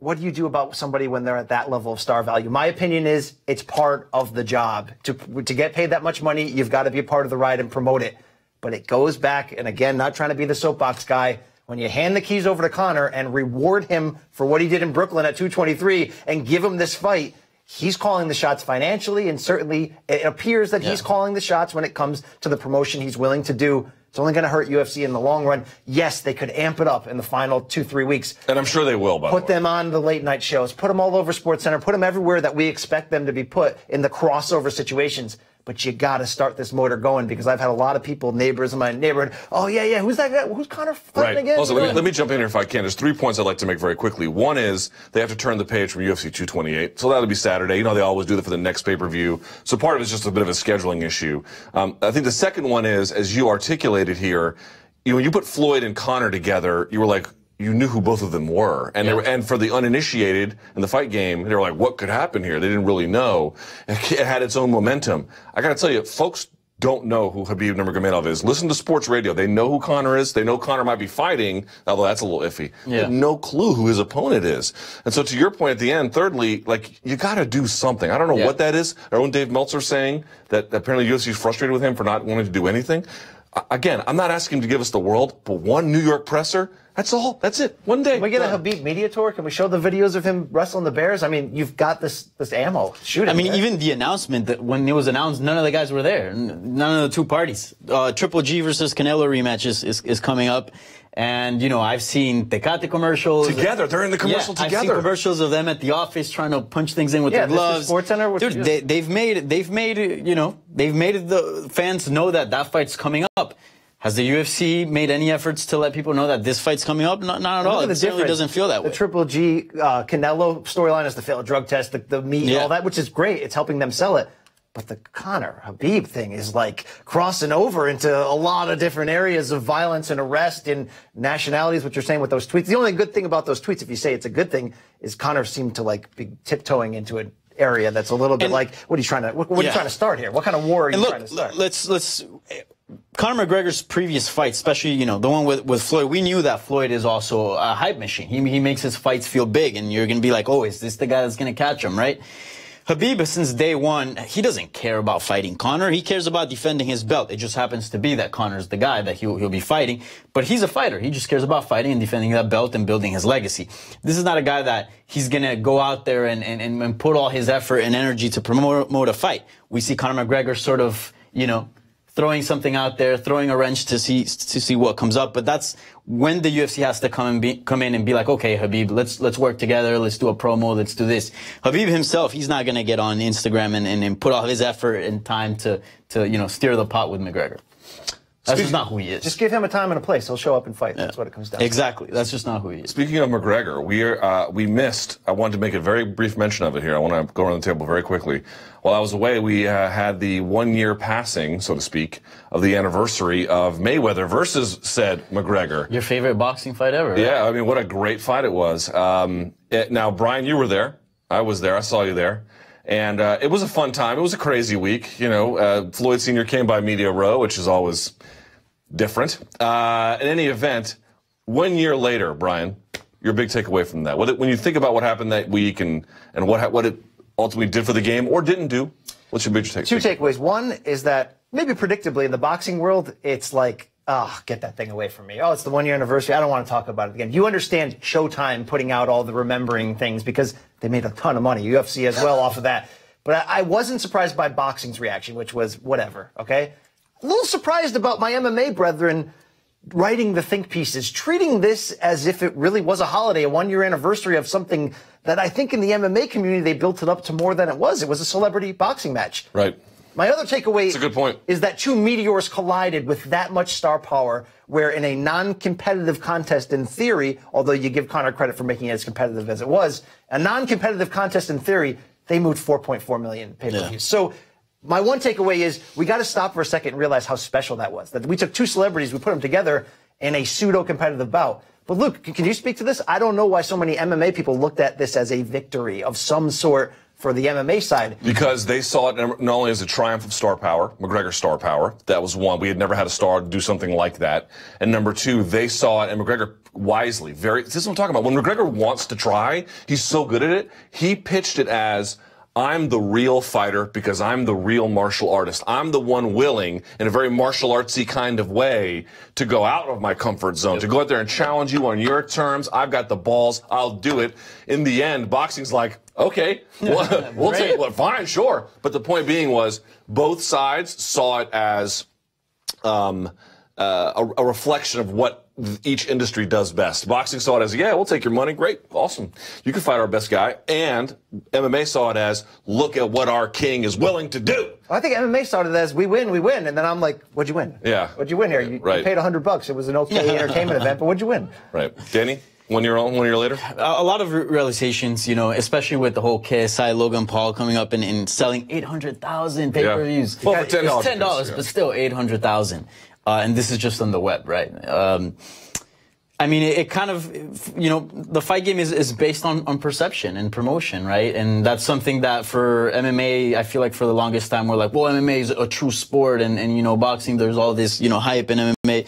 what do you do about somebody when they're at that level of star value? My opinion is it's part of the job. To get paid that much money, you've got to be a part of the ride and promote it. But it goes back, and again, not trying to be the soapbox guy, when you hand the keys over to Conor and reward him for what he did in Brooklyn at 223 and give him this fight, he's calling the shots financially, and certainly it appears that he's calling the shots when it comes to the promotion he's willing to do. It's only going to hurt UFC in the long run. Yes, they could amp it up in the final 2-3 weeks. And I'm sure they will, by the way. Put them on the late night shows. Put them all over SportsCenter. Put them everywhere that we expect them to be put in the crossover situations. But you got to start this motor going, because I've had a lot of people, neighbors in my neighborhood, oh, yeah, who's that guy? Who's Conor fighting again? Also, let me jump in here if I can. There's 3 points I'd like to make very quickly. One is they have to turn the page from UFC 228. So that'll be Saturday. You know, they always do that for the next pay-per-view. So part of it's just a bit of a scheduling issue. I think the second one is, as you articulated here, when you put Floyd and Conor together, you were like, you knew who both of them were. And and for the uninitiated in the fight game, they were like, what could happen here? They didn't really know. It had its own momentum. I got to tell you, folks don't know who Khabib Nurmagomedov is. Listen to sports radio. They know who Conor is. They know Conor might be fighting, although that's a little iffy. They have no clue who his opponent is. And so to your point at the end, thirdly, like, you got to do something. I don't know what that is. Our own Dave Meltzer saying that apparently UFC is frustrated with him for not wanting to do anything. Again, I'm not asking him to give us the world, but one New York presser, that's all. That's it. One day. Can we get a Khabib media tour? Can we show the videos of him wrestling the Bears? I mean, you've got this ammo. Shoot it. I mean, even the announcement, that when it was announced, none of the guys were there. None of the 2 parties. Triple G versus Canelo rematch is coming up. And, you know, I've seen Tecate commercials. Together. They're in the commercial together. I've seen commercials of them at the office trying to punch things in with their gloves. SportsCenter. Dude, they've made the fans know that fight's coming up. Has the UFC made any efforts to let people know that this fight's coming up? Not at all. It certainly doesn't feel that way. The Triple G Canelo storyline is the failed drug test, the meat, and all that, which is great. It's helping them sell it. But the Conor Khabib thing is like crossing over into a lot of different areas of violence and arrest and nationalities, what you're saying with those tweets. The only good thing about those tweets, if you say it's a good thing, is Conor seemed to like be tiptoeing into an area that's a little bit like, what are you trying to start here? What kind of war are you trying to start? Let's Conor McGregor's previous fight, especially, you know, the one with Floyd, we knew that Floyd is also a hype machine. He makes his fights feel big, and you're going to be like, oh, is this the guy that's going to catch him, right? Khabib, since day one, he doesn't care about fighting Conor. He cares about defending his belt. It just happens to be that Conor's the guy that he'll be fighting. But he's a fighter. He just cares about fighting and defending that belt and building his legacy. This is not a guy that he's going to go out there and put all his effort and energy to promote a fight. We see Conor McGregor sort of, you know, throwing something out there, throwing a wrench to see what comes up. But that's when the UFC has to come in and be like, okay, Khabib, let's work together. Let's do a promo. Let's do this. Khabib himself, he's not going to get on Instagram and put all his effort and time to you know, steer the pot with McGregor. That's just not who he is. Just give him a time and a place. He'll show up and fight. That's what it comes down to. Exactly. That's just not who he is. Speaking of McGregor, we missed, I wanted to make a very brief mention of it here. I want to go around the table very quickly. While I was away, we had the 1 year passing, so to speak, of the anniversary of Mayweather versus said McGregor. Your favorite boxing fight ever, right? Yeah, I mean, what a great fight it was. Now, Brian, you were there. I was there. I saw you there. And it was a fun time. It was a crazy week. You know, Floyd Sr. came by Media Row, which is always different. In any event, 1 year later, Brian, your big takeaway from that. When you think about what happened that week and what it ultimately did for the game or didn't do, what's your big takeaway? Two takeaways. One is that maybe predictably in the boxing world, it's like, oh, get that thing away from me. Oh, it's the 1 year anniversary. I don't want to talk about it again. You understand Showtime putting out all the remembering things because they made a ton of money. UFC as well off of that. But I wasn't surprised by boxing's reaction, which was whatever, okay? A little surprised about my MMA brethren writing the think pieces, treating this as if it really was a holiday, a 1 year anniversary of something that I think in the MMA community they built it up to more than it was. It was a celebrity boxing match. Right. My other takeaway That's a good point. Is that two meteors collided with that much star power, where in a non-competitive contest in theory, although you give Conor credit for making it as competitive as it was, a non-competitive contest in theory, they moved 4.4 million pay-per-views. Yeah. So my one takeaway is we got to stop for a second and realize how special that was. That we took two celebrities, we put them together in a pseudo-competitive bout. But Luke, can you speak to this? I don't know why so many MMA people looked at this as a victory of some sort for the MMA side. Because they saw it not only as a triumph of star power, McGregor star power. That was one. We had never had a star do something like that. And number two, they saw it, and McGregor wisely, this is what I'm talking about. When McGregor wants to try, he's so good at it, he pitched it as, I'm the real fighter because I'm the real martial artist. I'm the one willing, in a very martial artsy kind of way, to go out of my comfort zone, to go out there and challenge you on your terms. I've got the balls. I'll do it. In the end, boxing's like, okay, we'll take it. Fine, sure. But the point being was both sides saw it as a reflection of what each industry does best. Boxing saw it as, yeah, we'll take your money. Great. Awesome. You can fight our best guy. And MMA saw it as, look at what our king is willing to do. I think MMA started as, we win. And then I'm like, what'd you win? Yeah. What'd you win here? You paid $100. It was an okay entertainment event, but what'd you win? Right. Danny? 1 year later? A lot of realizations, you know, especially with the whole KSI Logan Paul coming up and selling 800,000 pay-per-views. Yeah. Well, for $10. It's $10, but still 800,000. And this is just on the web, right? I mean, it kind of, you know, the fight game is based on perception and promotion, right? And that's something that for MMA, I feel like for the longest time, we're like, well, MMA is a true sport. And you know, boxing, there's all this, you know, hype in MMA.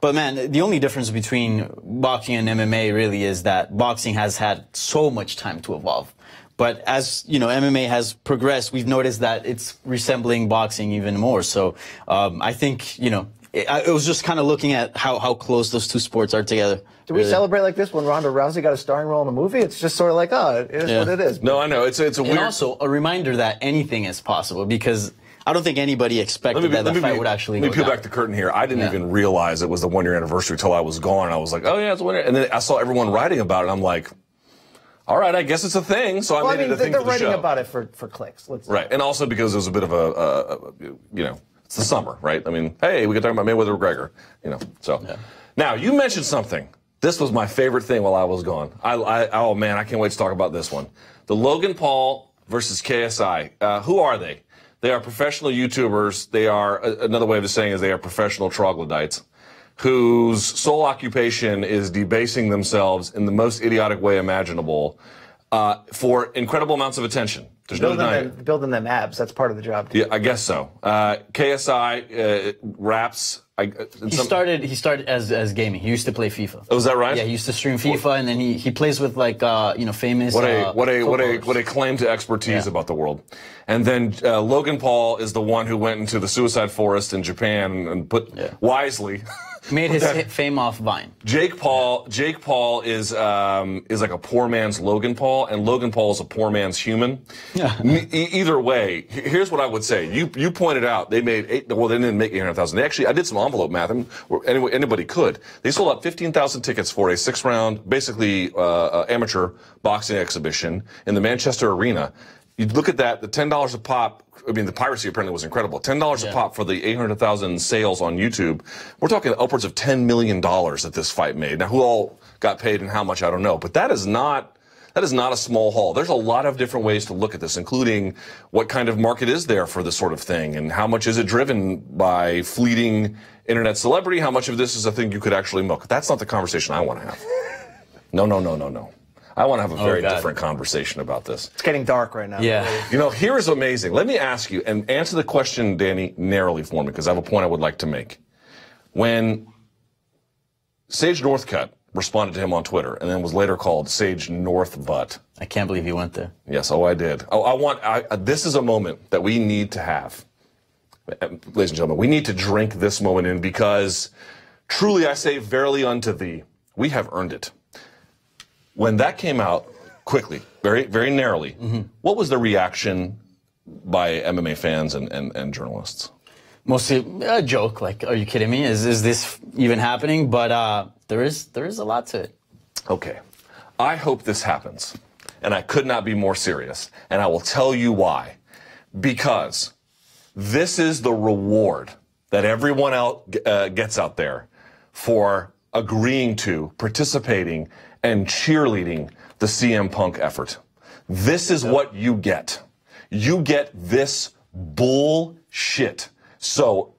But man, the only difference between boxing and MMA really is that boxing has had so much time to evolve. But as, you know, MMA has progressed, we've noticed that it's resembling boxing even more. So I think, you know, it was just kind of looking at how close those two sports are together. Do we celebrate like this when Ronda Rousey got a starring role in a movie? It's just sort of like, oh, it is what it is. No, I know. It's a weird... And also a reminder that anything is possible, because I don't think anybody expected that the fight would actually go down. Let me peel back the curtain here. I didn't even realize it was the 1 year anniversary until I was gone. I was like, oh, yeah, it's 1 year. And then I saw everyone writing about it, and I'm like, all right, I guess it's a thing. So I made it a thing for the show. They're writing about it for clicks. Right, and also because it was a bit of you know, it's the summer, right? I mean, hey, we could talk about Mayweather McGregor, you know. So now you mentioned something. This was my favorite thing while I was gone. Oh man, I can't wait to talk about this one. The Logan Paul versus KSI. Who are they? They are professional YouTubers. They are, another way of saying is they are professional troglodytes whose sole occupation is debasing themselves in the most idiotic way imaginable for incredible amounts of attention. There's no denying it. Building them abs, that's part of the job. Yeah, I guess so. KSI raps. He started as gaming. He used to play FIFA. Oh, is that right? Yeah, he used to stream FIFA, and then he plays with like you know, famous. What a claim to expertise about the world. And then Logan Paul is the one who went into the suicide forest in Japan and put wisely. Made his fame off Vine. Jake Paul is like a poor man's Logan Paul, and Logan Paul is a poor man's human. Either way, here's what I would say. You pointed out they made they didn't make 800,000. They actually, I did some envelope math, and anybody could. They sold out 15,000 tickets for a 6-round, basically amateur boxing exhibition in the Manchester Arena. You look at that, the $10 a pop. I mean, the piracy apparently was incredible. $10 a pop for the 800,000 sales on YouTube. We're talking upwards of $10 million that this fight made. Now, who all got paid and how much, I don't know. But that is not a small haul. There's a lot of different ways to look at this, including what kind of market is there for this sort of thing, and how much is it driven by fleeting internet celebrity? How much of this is a thing you could actually milk? That's not the conversation I want to have. No. I want to have a very different conversation about this. It's getting dark right now. Yeah. You know, here's amazing. Let me ask you, and answer the question, Danny, narrowly for me, because I have a point I would like to make. When Sage Northcutt responded to him on Twitter, and then was later called Sage Northbutt. I can't believe you went there. Yes, I did. This is a moment that we need to have. Ladies and gentlemen, we need to drink this moment in, because truly I say, verily unto thee, we have earned it. When that came out quickly, very, very narrowly, what was the reaction by MMA fans and journalists? Mostly a joke, like, are you kidding me? Is this even happening? But there is a lot to it. Okay. I hope this happens. And I could not be more serious. And I will tell you why. Because this is the reward that everyone else gets out there for agreeing to, participating, and cheerleading the CM Punk effort. This is what you get. You get this bullshit. So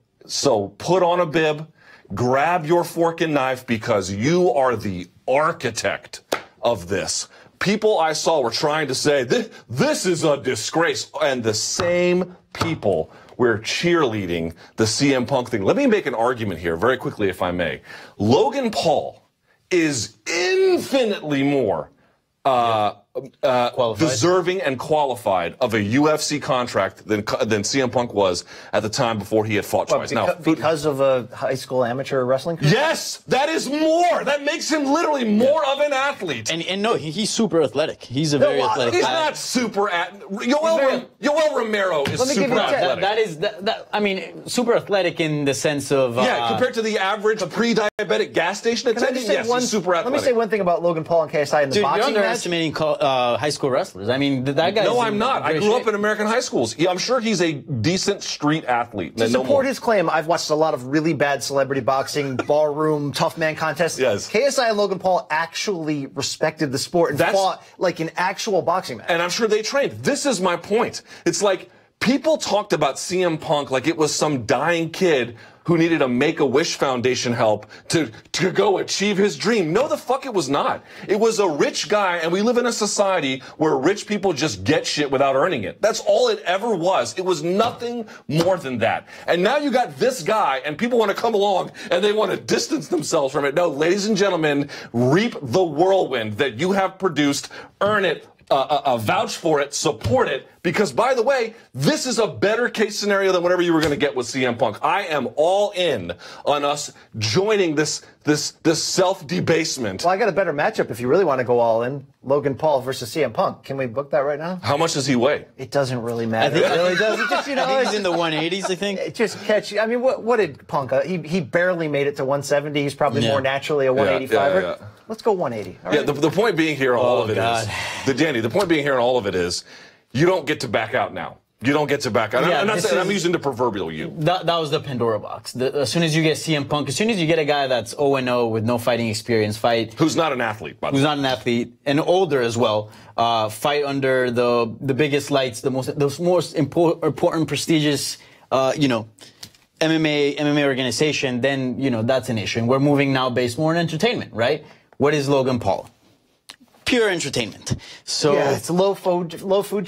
put on a bib, grab your fork and knife, because you are the architect of this. People I saw were trying to say, this is a disgrace. And the same people were cheerleading the CM Punk thing. Let me make an argument here very quickly, if I may. Logan Paul is infinitely more deserving and qualified of a UFC contract than CM Punk was at the time before he had fought twice. Because of a high school amateur wrestling career? Yes, that is more. That makes him literally more of an athlete. And no, he's super athletic. He's a very athletic guy. He's not super Yoel Romero is super athletic. I mean, super athletic in the sense of compared to the average pre-diabetic gas station attendant. Yes, he's super athletic. Let me say one thing about Logan Paul and KSI in the boxing you're underestimating high school wrestlers. I mean, that guy. No, I'm not. I grew up in American high schools. I'm sure he's a decent street athlete. To support his claim, I've watched a lot of really bad celebrity boxing, ballroom, tough man contests. Yes. KSI and Logan Paul actually respected the sport and fought like an actual boxing match. And I'm sure they trained. This is my point. It's like people talked about CM Punk like it was some dying kid who needed a Make-A-Wish Foundation help to go achieve his dream. No, the fuck it was not. It was a rich guy, and we live in a society where rich people just get shit without earning it. That's all it ever was. It was nothing more than that. And now you got this guy, and people want to come along, and they want to distance themselves from it. No, ladies and gentlemen, reap the whirlwind that you have produced, earn it, vouch for it, support it, because, by the way, this is a better case scenario than whatever you were going to get with CM Punk. I am all in on us joining this self-debasement. Well, I got a better matchup if you really want to go all in. Logan Paul versus CM Punk. Can we book that right now? How much does he weigh? It doesn't really matter. It really doesn't. Just, I think he's in the 180s, I think. Just catch. I mean, what did Punk? He barely made it to 170. He's probably more naturally a 185er. Let's go 180. All right. The point being here in all of it is, the point being here in all of it is, you don't get to back out now. You don't get to back out. I'm not saying, I'm using the proverbial you. That was the Pandora box. As soon as you get CM Punk, as soon as you get a guy that's 0-0 with no fighting experience, who's not an athlete, by the way. Who's not an athlete, and older as well, fight under the biggest lights, the most important, prestigious, MMA organization, then, that's an issue. And we're moving now based more on entertainment, right? What is Logan Paul? Pure entertainment. So yeah, it's low food.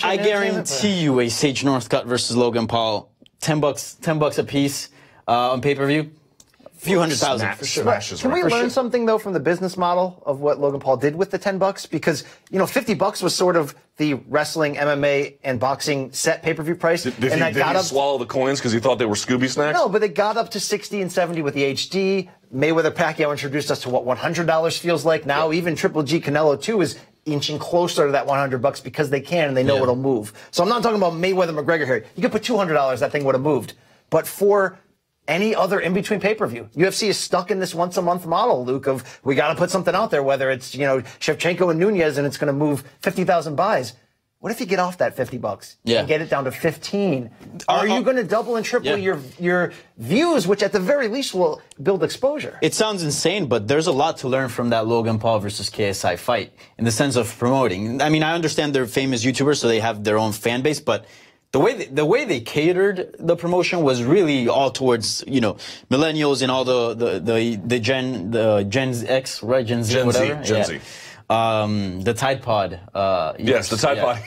I guarantee you a Sage Northcutt versus Logan Paul, $10 a piece on pay-per-view, a few $100,000 for sure. Can we learn something though from the business model of what Logan Paul did with the $10? Because $50 was sort of the wrestling, MMA, and boxing set pay-per-view price. Did he swallow the coins because he thought they were Scooby snacks? No, but it got up to 60 and 70 with the HD. Mayweather Pacquiao introduced us to what $100 feels like now. Even Triple G Canelo 2 is inching closer to that $100 because they can and they know it'll move. So I'm not talking about Mayweather McGregor here. You could put $200, that thing would have moved. But for any other in-between pay-per-view, UFC is stuck in this once-a-month model, Luke, of we got to put something out there, whether it's, Shevchenko and Nunez and it's going to move 50,000 buys. What if you get off that $50 and get it down to 15? Are you going to double and triple your views, which at the very least will build exposure? It sounds insane, but there's a lot to learn from that Logan Paul versus KSI fight in the sense of promoting. I mean, I understand they're famous YouTubers, so they have their own fan base, but the way they catered the promotion was really all towards millennials and all the Gen X, right? Gen Z, whatever. Gen Z. the Tide Pod. Yes, the Tide Pod.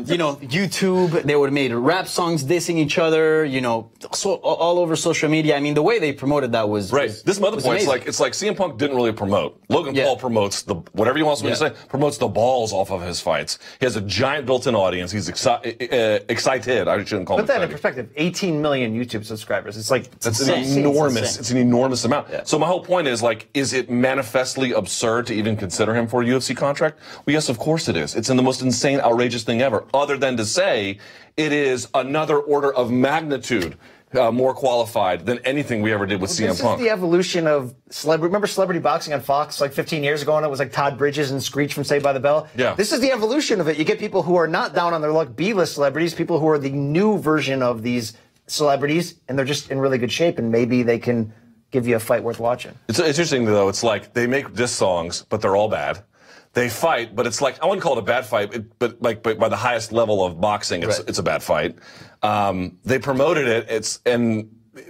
You know, YouTube, they would have made rap songs dissing each other, you know, all over social media. I mean, the way they promoted that was right. This is my other point. amazing. It's like CM Punk didn't really promote. Logan Paul promotes whatever he wants me to say, promotes the balls off of his fights. He has a giant built-in audience. He's excited. I shouldn't call him. Put that in perspective. 18 million YouTube subscribers. It's like it's enormous. It's an enormous amount. Yeah. So my whole point is, like, is it manifestly absurd to even consider him for a UFC contract? Well, yes, of course it is. It's in the most insane, outrageous thing ever, other than to say it is another order of magnitude more qualified than anything we ever did with CM Punk. This is the evolution of celebrity. Remember celebrity boxing on Fox like 15 years ago, and it was like Todd Bridges and Screech from Saved by the Bell? Yeah. This is the evolution of it. You get people who are not down on their luck, B-list celebrities, people who are the new version of these celebrities, and they're just in really good shape, and maybe they can give you a fight worth watching. It's interesting, though. It's like they make diss songs, but they're all bad. They fight, but it's like, I wouldn't call it a bad fight, but by the highest level of boxing, it's a bad fight. They promoted it, and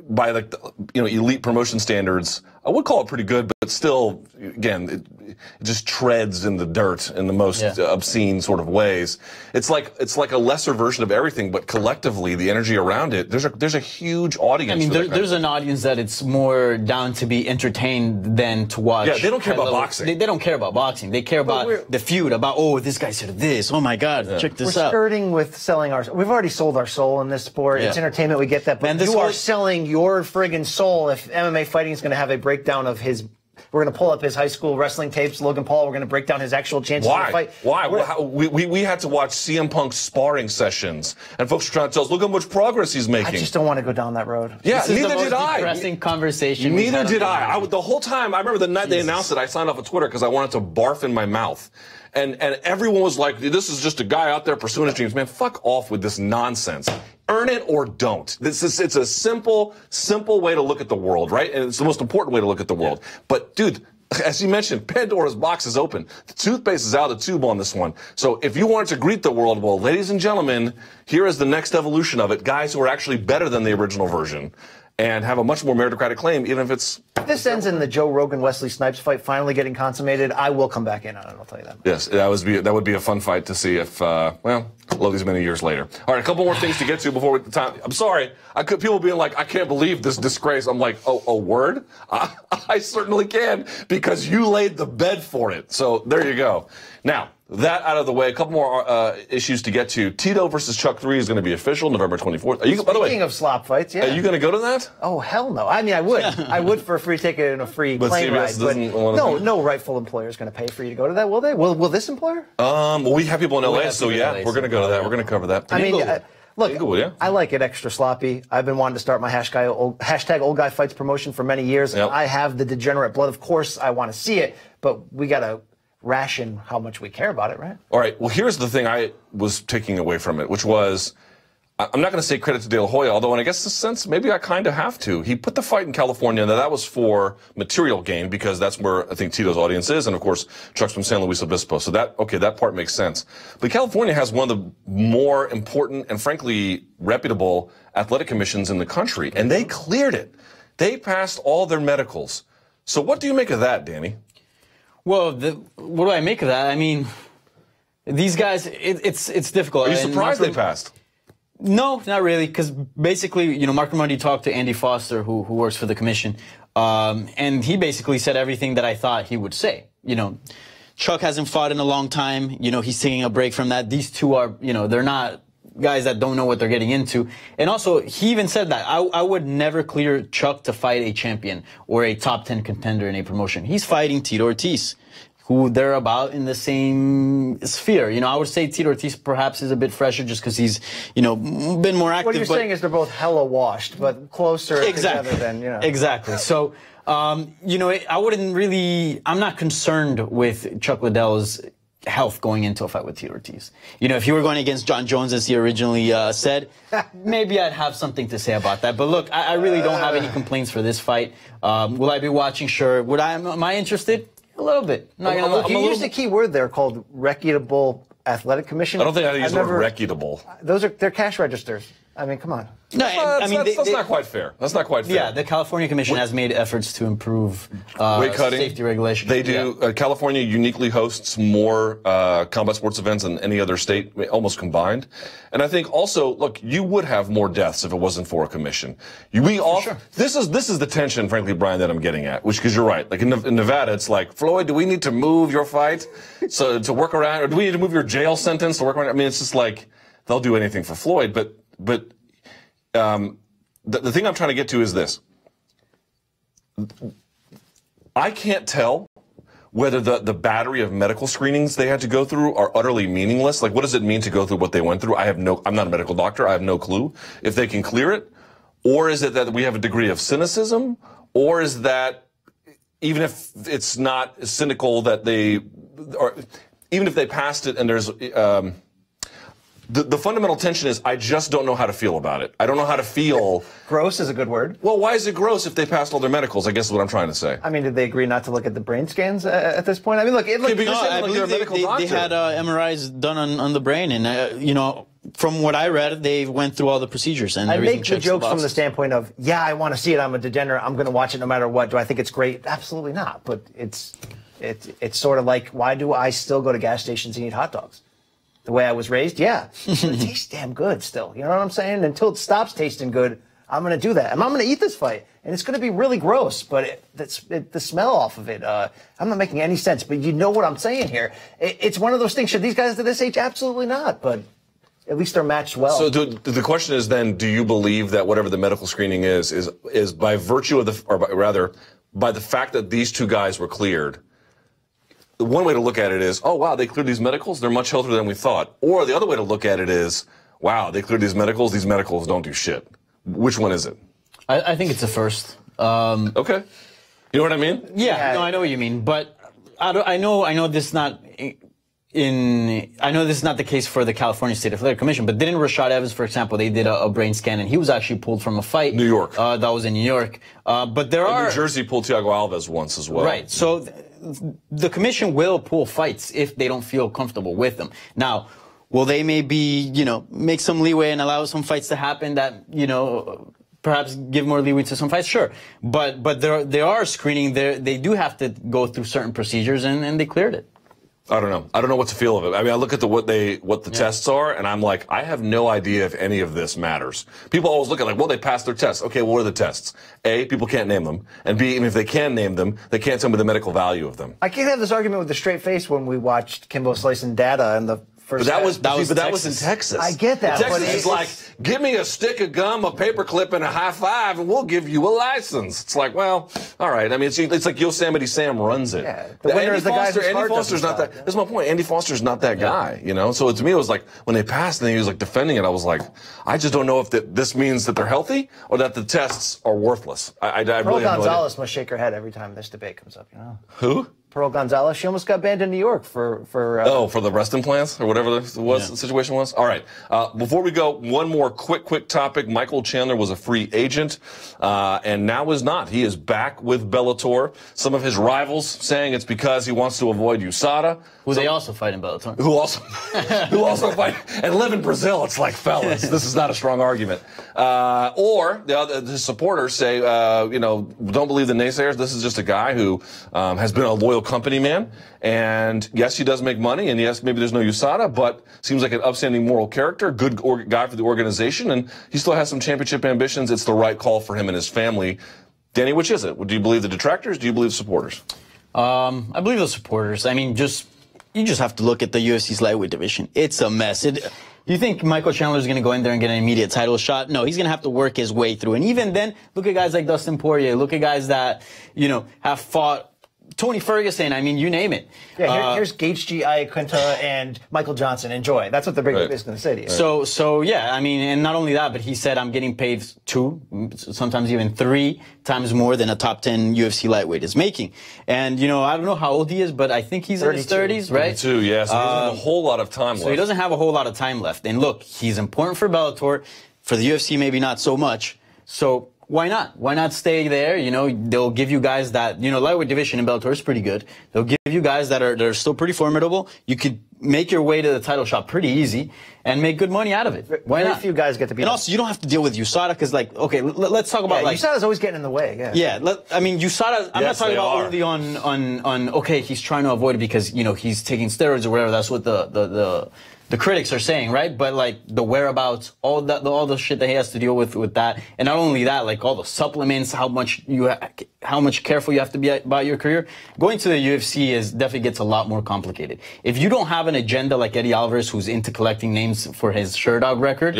by like elite promotion standards, I would call it pretty good, but still, again, it just treads in the dirt in the most obscene sort of ways. It's like a lesser version of everything, but collectively, the energy around it, there's a huge audience. I mean, there's an audience that it's more down to be entertained than to watch. Yeah, they don't care about boxing. They don't care about boxing. They care about the feud, about, oh, this guy said this. Oh my God, check this out. We're skirting with selling our. We've already sold our soul in this sport. It's entertainment. We get that, but you are selling your friggin' soul if MMA Fighting is going to have a breakdown of his. We're going to pull up his high school wrestling tapes, Logan Paul. We're going to break down his actual chances to fight. Why? We had to watch CM Punk's sparring sessions, and folks were trying to tell us, look how much progress he's making. I just don't want to go down that road. Yeah, this neither did I. Depressing conversation. Neither did I. The whole time, I remember the night they announced it, I signed off of Twitter because I wanted to barf in my mouth. And everyone was like, this is just a guy out there pursuing his dreams. Man, fuck off with this nonsense. Earn it or don't. It's a simple way to look at the world, right? And it's the most important way to look at the world. But, dude, as you mentioned, Pandora's box is open. The toothpaste is out of the tube on this one. So if you wanted to greet the world, well, ladies and gentlemen, here is the next evolution of it. Guys who are actually better than the original version and have a much more meritocratic claim, even if it's... If this ends in the Joe Rogan-Wesley Snipes fight finally getting consummated, I will come back in on it, I'll tell you that. Yes, that would be a fun fight to see if, well, all these many years later. All right, a couple more things to get to before I'm sorry. People being like, I can't believe this disgrace. I'm like, oh, a word? I certainly can, because you laid the bed for it. So there you go. Now, that out of the way, a couple more issues to get to. Tito versus Chuck 3 is going to be official November 24th. Speaking of slop fights, are you going to go to that? Oh, hell no. I mean, I would. I would for a free ticket and a free plane ride. But no rightful employer is going to pay for you to go to that, will they? Will this employer? Well, we have people in LA, so yeah, we're going to go to that. We're going to cover that. I mean, look, I like it extra sloppy. I've been wanting to start my hashtag old guy fights promotion for many years. Yep. I have the degenerate blood. Of course, I want to see it, but we got to ration how much we care about it, right? All right. Well, here's the thing I was taking away from it, which was, I'm not going to say credit to De La Hoya, although in I guess the sense maybe I kind of have to. He put the fight in California, and that was for material gain because that's where I think Tito's audience is, and of course Chuck's from San Luis Obispo. So that part makes sense. But California has one of the more important and frankly reputable athletic commissions in the country, and they cleared it. They passed all their medicals. So what do you make of that, Danny? Well, what do I make of that? I mean, these guys, it's difficult. Are you surprised they passed? No, not really, because basically, Mark Raimondi talked to Andy Foster, who works for the commission, and he basically said everything that I thought he would say. Chuck hasn't fought in a long time. He's taking a break from that. These two are, they're not guys that don't know what they're getting into. And also, he even said that I would never clear Chuck to fight a champion or a top 10 contender in a promotion. He's fighting Tito Ortiz, who they're about in the same sphere. I would say Tito Ortiz perhaps is a bit fresher just because he's, been more active. What you're saying is they're both hella washed, but closer together than, Exactly. So, I wouldn't really, I'm not concerned with Chuck Liddell's health going into a fight with Tito Ortiz. If he were going against John Jones, as he originally said, maybe I'd have something to say about that. But look, I really don't have any complaints for this fight. Will I be watching? Sure. Am I interested? A little bit. You used a key word there called reputable athletic commission. I don't think I use the word reputable. They're cash registers. I mean, come on. No, that's not quite fair. That's not quite fair. Yeah, the California Commission has made efforts to improve weight cutting, safety regulation. They do. Yeah. California uniquely hosts more combat sports events than any other state, almost combined. And I think also, look, you would have more deaths if it wasn't for a commission. Sure. This is the tension, frankly, Brian, that I'm getting at. Because you're right. Like in Nevada, it's like, Floyd, do we need to move your fight to work around, or do we need to move your jail sentence to work around? I mean, it's just like they'll do anything for Floyd, but. The thing I'm trying to get to is this. I can't tell whether the battery of medical screenings they had to go through are utterly meaningless. Like, what does it mean to go through what they went through? I'm not a medical doctor. I have no clue if they can clear it. Or is it that we have a degree of cynicism? Or is that even if it's not cynical that even if they passed it and there's, the fundamental tension is I just don't know how to feel about it. I don't know how to feel. Gross is a good word. Well, why is it gross if they passed all their medicals? I guess is what I'm trying to say. I mean, did they agree not to look at the brain scans at this point? I mean, look, I believe they had MRIs done on the brain, and from what I read, they went through all the procedures. And I make the jokes from the standpoint of, yeah, I want to see it. I'm a degenerate. I'm going to watch it no matter what. Do I think it's great? Absolutely not. But it's sort of like, why do I still go to gas stations and eat hot dogs? The way I was raised, yeah. But it tastes damn good still. You know what I'm saying? Until it stops tasting good, I'm going to do that. And I'm going to eat this fight. And it's going to be really gross, but the smell off of it, I'm not making any sense. But you know what I'm saying here. It's one of those things. Should these guys at this age? Absolutely not. But at least they're matched well. So the question is then, do you believe that whatever the medical screening is by virtue of rather, by the fact that these two guys were cleared, one way to look at it is, oh, wow, they cleared these medicals. They're much healthier than we thought. Or the other way to look at it is, wow, they cleared these medicals. These medicals don't do shit. Which one is it? I think it's the first. Okay. You know what I mean? Yeah, no, I know what you mean. But I know this is not I know this is not the case for the California State Athletic Commission, but didn't Rashad Evans, for example, they did a brain scan, and he was actually pulled from a fight. New York. That was in New York. But there are... New Jersey pulled Thiago Alves once as well. Right. So the commission will pull fights if they don't feel comfortable with them. Now, will they maybe, make some leeway and allow some fights to happen that, perhaps give more leeway to some fights? Sure. But they are screening. They do have to go through certain procedures, and they cleared it. I don't know. I don't know what to feel of it. I mean, I look at what the tests are, and I'm like, I have no idea if any of this matters. People always look at well, they passed their tests. Okay, well, what are the tests? A, people can't name them, and B, even if they can name them, they can't tell me the medical value of them. I can't have this argument with a straight face when we watched Kimbo slicing data in the first. But that was in Texas. I get that. Texas is like, give me a stick of gum, a paperclip, and a high five, and we'll give you a license. It's like, well, all right. I mean, it's like Yosemite Sam runs it. Yeah, the winner is the guy whose Andy heart Foster's not that. That's my point. Andy Foster's not that guy, So to me, it was like when they passed and he was like defending it. I was like, I just don't know if this means that they're healthy or that the tests are worthless. I really have no Gonzalez must shake her head every time this debate comes up. Who? Pearl Gonzalez, she almost got banned in New York for for the breast implants or whatever the situation was. All right. Before we go, one more quick topic. Michael Chandler was a free agent, and now is not. He is back with Bellator. Some of his rivals saying it's because he wants to avoid USADA. Who they also fight in Bellator. Who also fight and live in Brazil. It's like, fellas, this is not a strong argument. Or his supporters say, don't believe the naysayers. This is just a guy who has been a loyal company man, and yes, he does make money, and yes, maybe there's no USADA, but seems like an upstanding moral character, good guy for the organization, and he still has some championship ambitions. It's the right call for him and his family. Danny, which is it? Do you believe the detractors? Do you believe the supporters? I believe the supporters. I mean, you just have to look at the UFC's lightweight division. It's a mess. You think Michael Chandler is going to go in there and get an immediate title shot? No, he's going to have to work his way through. And even then, look at guys like Dustin Poirier. Look at guys that, have fought Tony Ferguson. I mean, you name it. Yeah, here's Gaethje, Iaquinta, and Michael Johnson. Enjoy. That's what the big is going to say to you. So yeah, I mean, and not only that, but he said I'm getting paid 2, sometimes even 3 times more than a top 10 UFC lightweight is making. And I don't know how old he is, but I think he's 32. In his 30s, right? 32, yeah. So he doesn't have a whole lot of time left. So he doesn't have a whole lot of time left. And look, he's important for Bellator. For the UFC, maybe not so much. So why not? Why not stay there? They'll give you guys that, lightweight division in Bellator is pretty good. They'll give you guys that are still pretty formidable. You could make your way to the title shot pretty easy and make good money out of it. Why not? Very few guys get to be. And also, you don't have to deal with USADA because, like, okay, let's talk about USADA's always getting in the way. I mean, USADA. I'm not talking about only on. Okay, he's trying to avoid it because he's taking steroids or whatever. That's what the critics are saying, right? But like the whereabouts, all the shit that he has to deal with that, and not only that, like all the supplements, how much careful you have to be about your career. Going to the UFC definitely gets a lot more complicated. If you don't have an agenda like Eddie Alvarez, who's into collecting names for his Sherdog record,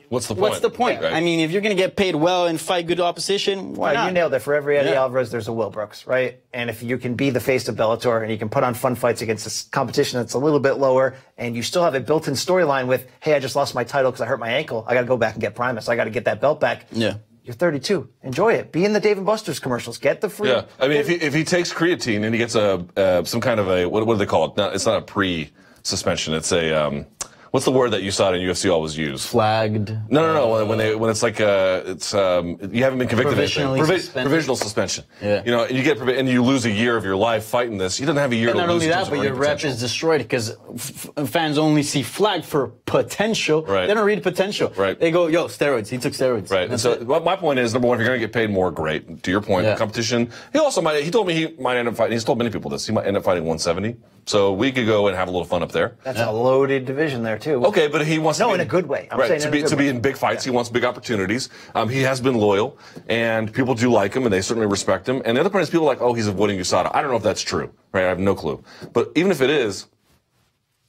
what's the point? What's the point? Right. I mean, if you're going to get paid well and fight good opposition, why not? You nailed it. For every Eddie Alvarez, there's a Will Brooks, right? And if you can be the face of Bellator and you can put on fun fights against this competition that's a little bit lower, and you still have a built-in storyline with, hey, I just lost my title because I hurt my ankle. I got to go back and get Primus. I got to get that belt back. Yeah. You're 32. Enjoy it. Be in the Dave & Buster's commercials. Get the free. Yeah. I mean, if he takes creatine and he gets some kind of a, what do they call it? No, it's not a pre-suspension. It's a, what's the word that USADA and UFC always use? Flagged. No. When it's like you haven't been convicted of anything. Provisional suspension. Yeah. And you get and you lose a year of your life fighting this. You don't have a year to lose. And not only that, but your rep is destroyed because fans only see flag for potential. Right. They don't read potential. Right. They go, yo, steroids. He took steroids. Right. And so my point is, number one, if you're going to get paid more, great. To your point, the competition. He told me he might end up fighting. He's told many people this. He might end up fighting 170. So we could go and have a little fun up there. That's a loaded division there too. Okay, but he wants to in a good way. I'm saying to be in big fights. He wants big opportunities. He has been loyal, and people do like him, and they certainly respect him. And the other part is people are like, oh, he's avoiding USADA. I don't know if that's true. Right? I have no clue. But even if it is,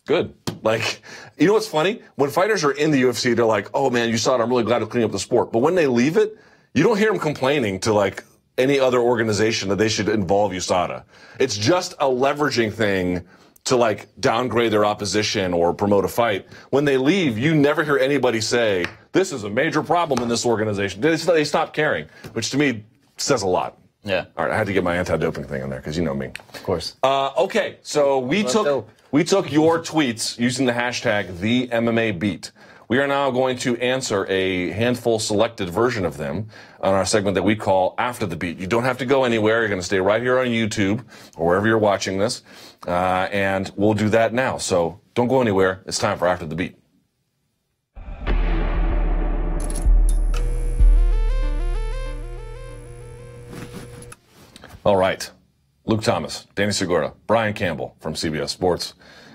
good. Like, you know what's funny? When fighters are in the UFC, they're like, oh man, USADA, I'm really glad to clean up the sport. But when they leave it, you don't hear them complaining to like any other organization that they should involve USADA. It's just a leveraging thing to like downgrade their opposition or promote a fight. When they leave, you never hear anybody say, this is a major problem in this organization. They stop caring, which to me says a lot. Yeah. All right, I had to get my anti-doping thing in there because you know me. Of course. Okay, so we took your tweets using the hashtag #TheMMABeat. We are now going to answer a handful selected version of them on our segment that we call After the Beat. You don't have to go anywhere. You're going to stay right here on YouTube or wherever you're watching this. And we'll do that now. So don't go anywhere. It's time for After the Beat. All right. Luke Thomas, Danny Segura, Brian Campbell from CBS Sports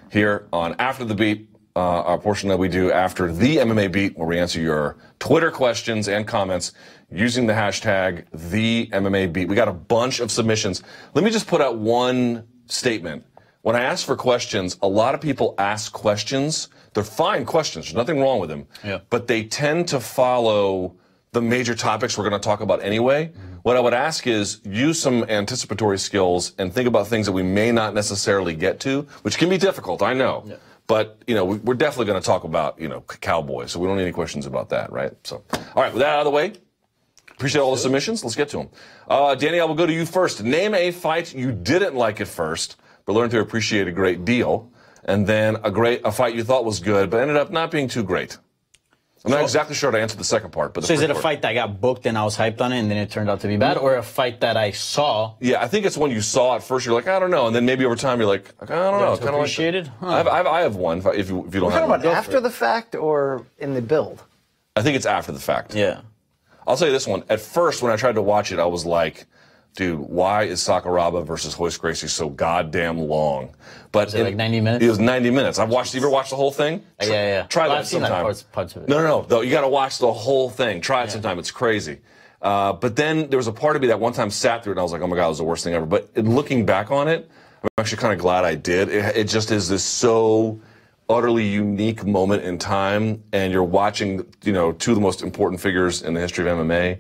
here on After the Beat. Our portion that we do after the MMA Beat, where we answer your Twitter questions and comments using the hashtag #TheMMABeat. We got a bunch of submissions. Let me just put out one statement. When I ask for questions, a lot of people ask questions. They're fine questions. There's nothing wrong with them. Yeah. But they tend to follow the major topics we're going to talk about anyway. Mm-hmm. What I would ask is use some anticipatory skills and think about things that we may not necessarily get to, which can be difficult, I know. Yeah. But, we're definitely going to talk about, Cowboys, so we don't need any questions about that, right? So, all right, with that out of the way, appreciate all the submissions. Let's get to them. Danny, I will go to you first. Name a fight you didn't like at first, but learned to appreciate a great deal, and then a fight you thought was good, but ended up not being too great. I'm not exactly sure how to answer the second part. But so is it a fight that got booked and I was hyped on it and then it turned out to be bad, or a fight that I saw? Yeah, I think it's when you saw it first, you're like, I don't know, and then maybe over time you're like, I don't know. Kind of appreciated? Like I have one. If you don't have one. We're talking about after the fact or in the build? I think it's after the fact. Yeah. I'll tell you this one. At first, when I tried to watch it, I was like, dude, why is Sakuraba versus Royce Gracie so goddamn long? But was it like 90 minutes? It was 90 minutes. You ever watched the whole thing? Yeah. Try that I've seen sometime. Parts of it. No. Though, you got to watch the whole thing. Try it sometime. It's crazy. But then there was a part of me that one time sat through it and I was like, oh my God, it was the worst thing ever. But looking back on it, I'm actually kind of glad I did. It just is this so utterly unique moment in time, and you're watching, two of the most important figures in the history of MMA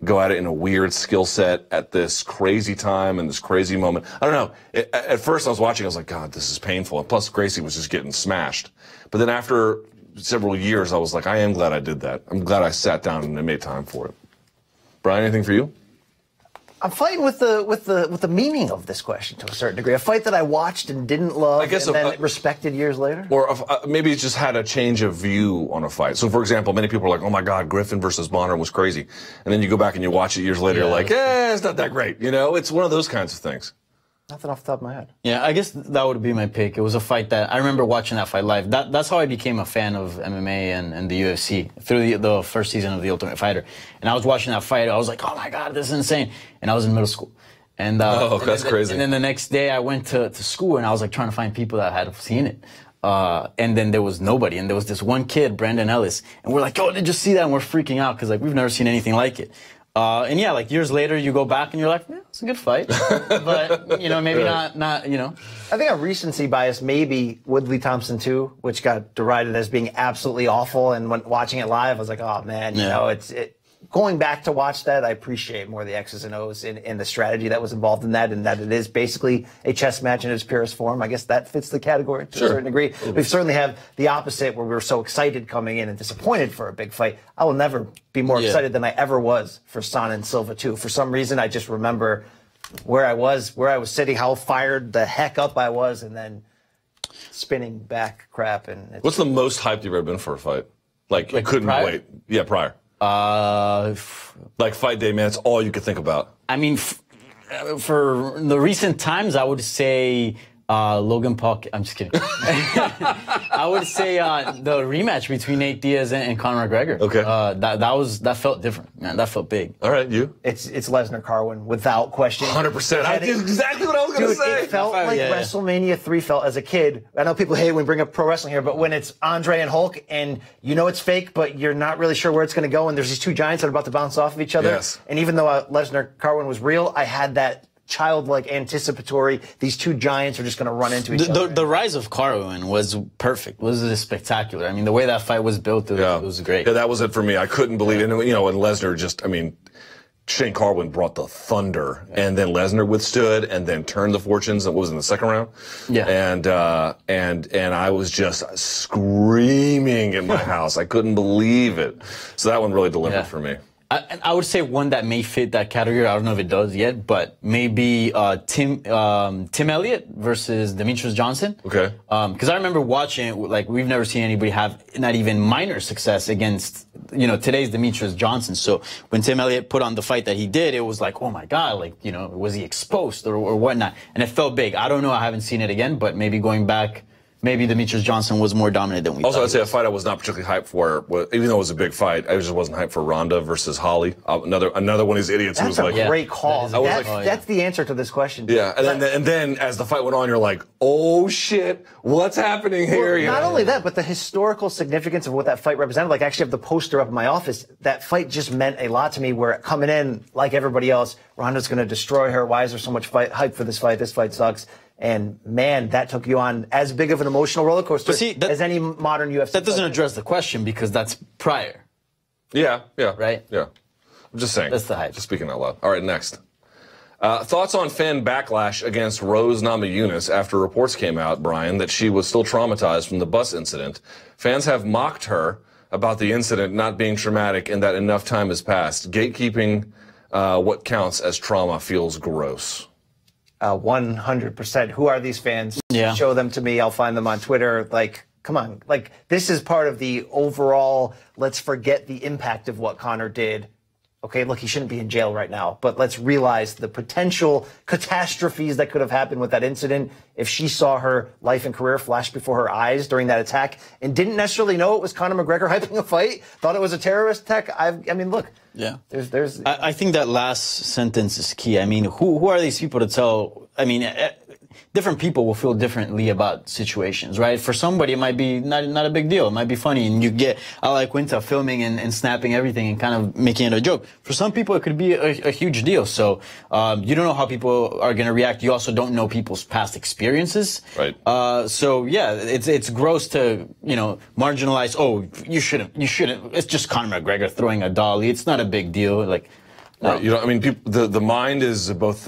go at it in a weird skill set at this crazy time and this crazy moment. I don't know. At first I was watching, I was like, God, this is painful. And plus Gracie was just getting smashed. But then after several years, I was like, I am glad I did that. I'm glad I sat down and made time for it. Brian, anything for you? I'm fighting with the meaning of this question to a certain degree. A fight that I watched and didn't love, and then respected years later. Or maybe it's just had a change of view on a fight. So, for example, many people are like, "Oh my God, Griffin versus Bonner was crazy," and then you go back and you watch it years later, you're like, "Eh, it's not that great." It's one of those kinds of things. Nothing off the top of my head. Yeah, I guess that would be my pick. It was a fight that I remember watching that fight live. That's how I became a fan of MMA and the UFC through the first season of The Ultimate Fighter. And I was watching that fight. I was like, oh my God, this is insane. And I was in middle school. And that's crazy. And then the next day I went to school and I was like trying to find people that had seen it. And then there was nobody. And there was this one kid, Brandon Ellis. And we're like, oh, did you see that? And we're freaking out because like we've never seen anything like it. And yeah, like years later, you go back and you're like, yeah, it's a good fight, but you know, maybe not, you know. I think a recency bias, maybe Woodley Thompson 2, which got derided as being absolutely awful. And when watching it live, I was like, oh man, you know, going back to watch that, I appreciate more the X's and O's in the strategy that was involved in that, and that it is basically a chess match in its purest form. I guess that fits the category to a certain degree. We certainly have the opposite, where we were so excited coming in and disappointed for a big fight. I will never be more excited than I ever was for Son and Silva 2. For some reason, I just remember where I was sitting, how fired the heck up I was, and then spinning back crap. And what's the most hyped you've ever been for a fight? Like you couldn't wait. Yeah, prior. Like fight day, man, it's all you could think about. I mean, for the recent times, I would say Logan Paul. I'm just kidding. I would say the rematch between Nate Diaz and Conor McGregor. Okay. That felt different, man. That felt big. All right, you? It's Lesnar Carwin without question. 100%. That's exactly what I was going to say. It felt like WrestleMania 3 felt as a kid. I know people hate when we bring up pro wrestling here, but when it's Andre and Hulk and you know it's fake, but you're not really sure where it's going to go, and there's these two giants that are about to bounce off of each other. Yes. And even though Lesnar Carwin was real, I had that childlike anticipatory, these two giants are just going to run into each other. The rise of Carwin was perfect. It was spectacular. I mean, the way that fight was built, it was great. Yeah, that was it for me. I couldn't believe it. And, you know, and Lesnar just, I mean, Shane Carwin brought the thunder, and then Lesnar withstood, and then turned the fortunes. What was in the second round? Yeah. And I was just screaming in my house. I couldn't believe it. So that one really delivered for me. I would say one that may fit that category. I don't know if it does yet, but maybe Tim Elliott versus Demetrius Johnson. Okay. Because I remember watching it, like we've never seen anybody have not even minor success against, you know, today's Demetrius Johnson. So when Tim Elliott put on the fight that he did, it was like, oh my God, like, you know, was he exposed or whatnot? And it felt big. I don't know. I haven't seen it again, but maybe going back, maybe Demetrius Johnson was more dominant than we thought. Also, I'd say a fight I was not particularly hyped for, even though it was a big fight, I just wasn't hyped for Ronda versus Holly. Another one of these idiots who was like... That's a great call. That's the answer to this question. Yeah, and then as the fight went on, you're like, oh shit, what's happening here? Well, not only that, but the historical significance of what that fight represented. Like, I actually have the poster up in my office. That fight just meant a lot to me, where coming in, like everybody else, Ronda's going to destroy her. Why is there so much hype for this fight? This fight sucks. And man, that took you on as big of an emotional roller coaster as any modern UFC. That doesn't address the question because that's prior. Yeah. Right? Yeah. I'm just saying. That's the hype. Just speaking out loud. All right, next. Thoughts on fan backlash against Rose Namajunas after reports came out, Brian, that she was still traumatized from the bus incident. Fans have mocked her about the incident not being traumatic and that enough time has passed. Gatekeeping what counts as trauma feels gross. 100%. Who are these fans? Yeah. Show them to me. I'll find them on Twitter. Like, come on. Like, this is part of the overall, let's forget the impact of what Conor did. Okay, look, he shouldn't be in jail right now, but let's realize the potential catastrophes that could have happened with that incident if she saw her life and career flash before her eyes during that attack and didn't necessarily know it was Conor McGregor hyping a fight, thought it was a terrorist attack. I mean, look. Yeah. There's. I think that last sentence is key. I mean, who are these people to tell? I mean, different people will feel differently about situations, right? For somebody, it might be not a big deal. It might be funny, and you get like Quinta filming and snapping everything and kind of making it a joke. For some people, it could be a huge deal. So you don't know how people are going to react. You also don't know people's past experiences. Right. So yeah, it's gross to, you know, marginalize. Oh, you shouldn't. It's just Conor McGregor throwing a dolly. It's not a big deal. Like. Right. You know, I mean, the mind is both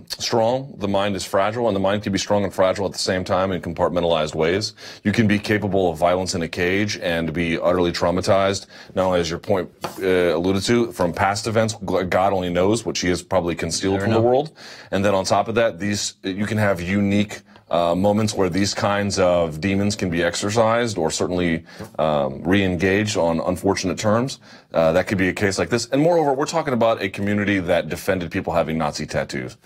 strong, the mind is fragile, and the mind can be strong and fragile at the same time in compartmentalized ways. You can be capable of violence in a cage and be utterly traumatized, not only as your point alluded to, from past events. God only knows what she has probably concealed from the world. And then on top of that, you can have unique moments where these kinds of demons can be exercised or certainly re-engaged on unfortunate terms. That could be a case like this. And moreover, we're talking about a community that defended people having Nazi tattoos.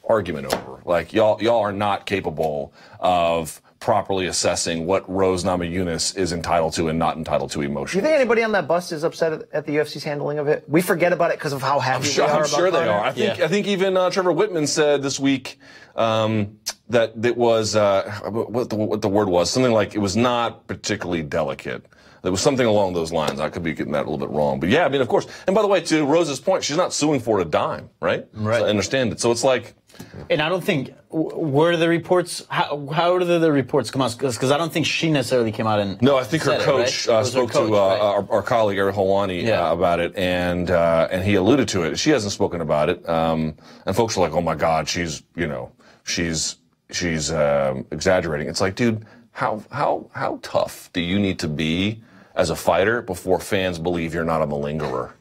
argument over. Like, y'all are not capable of properly assessing what Rose Namajunas is entitled to and not entitled to Do emotionally. you think anybody on that bus is upset at the UFC's handling of it? We forget about it because of how happy we are I'm about sure they Conor. are. I think even Trevor Whitman said this week that it was what the word was, something like it was not particularly delicate. There was something along those lines. I could be getting that a little bit wrong, but yeah, I mean, of course. And by the way, to Rose's point, she's not suing for a dime, right? Right. So I understand it. So it's like. And I don't think, were the reports, how did the reports come out? Because I don't think she necessarily came out and No, I think her coach spoke to our colleague Eric Helwani about it, and he alluded to it. She hasn't spoken about it, and folks are like, "Oh my God, she's exaggerating." It's like, dude, how tough do you need to be as a fighter before fans believe you're not a malingerer?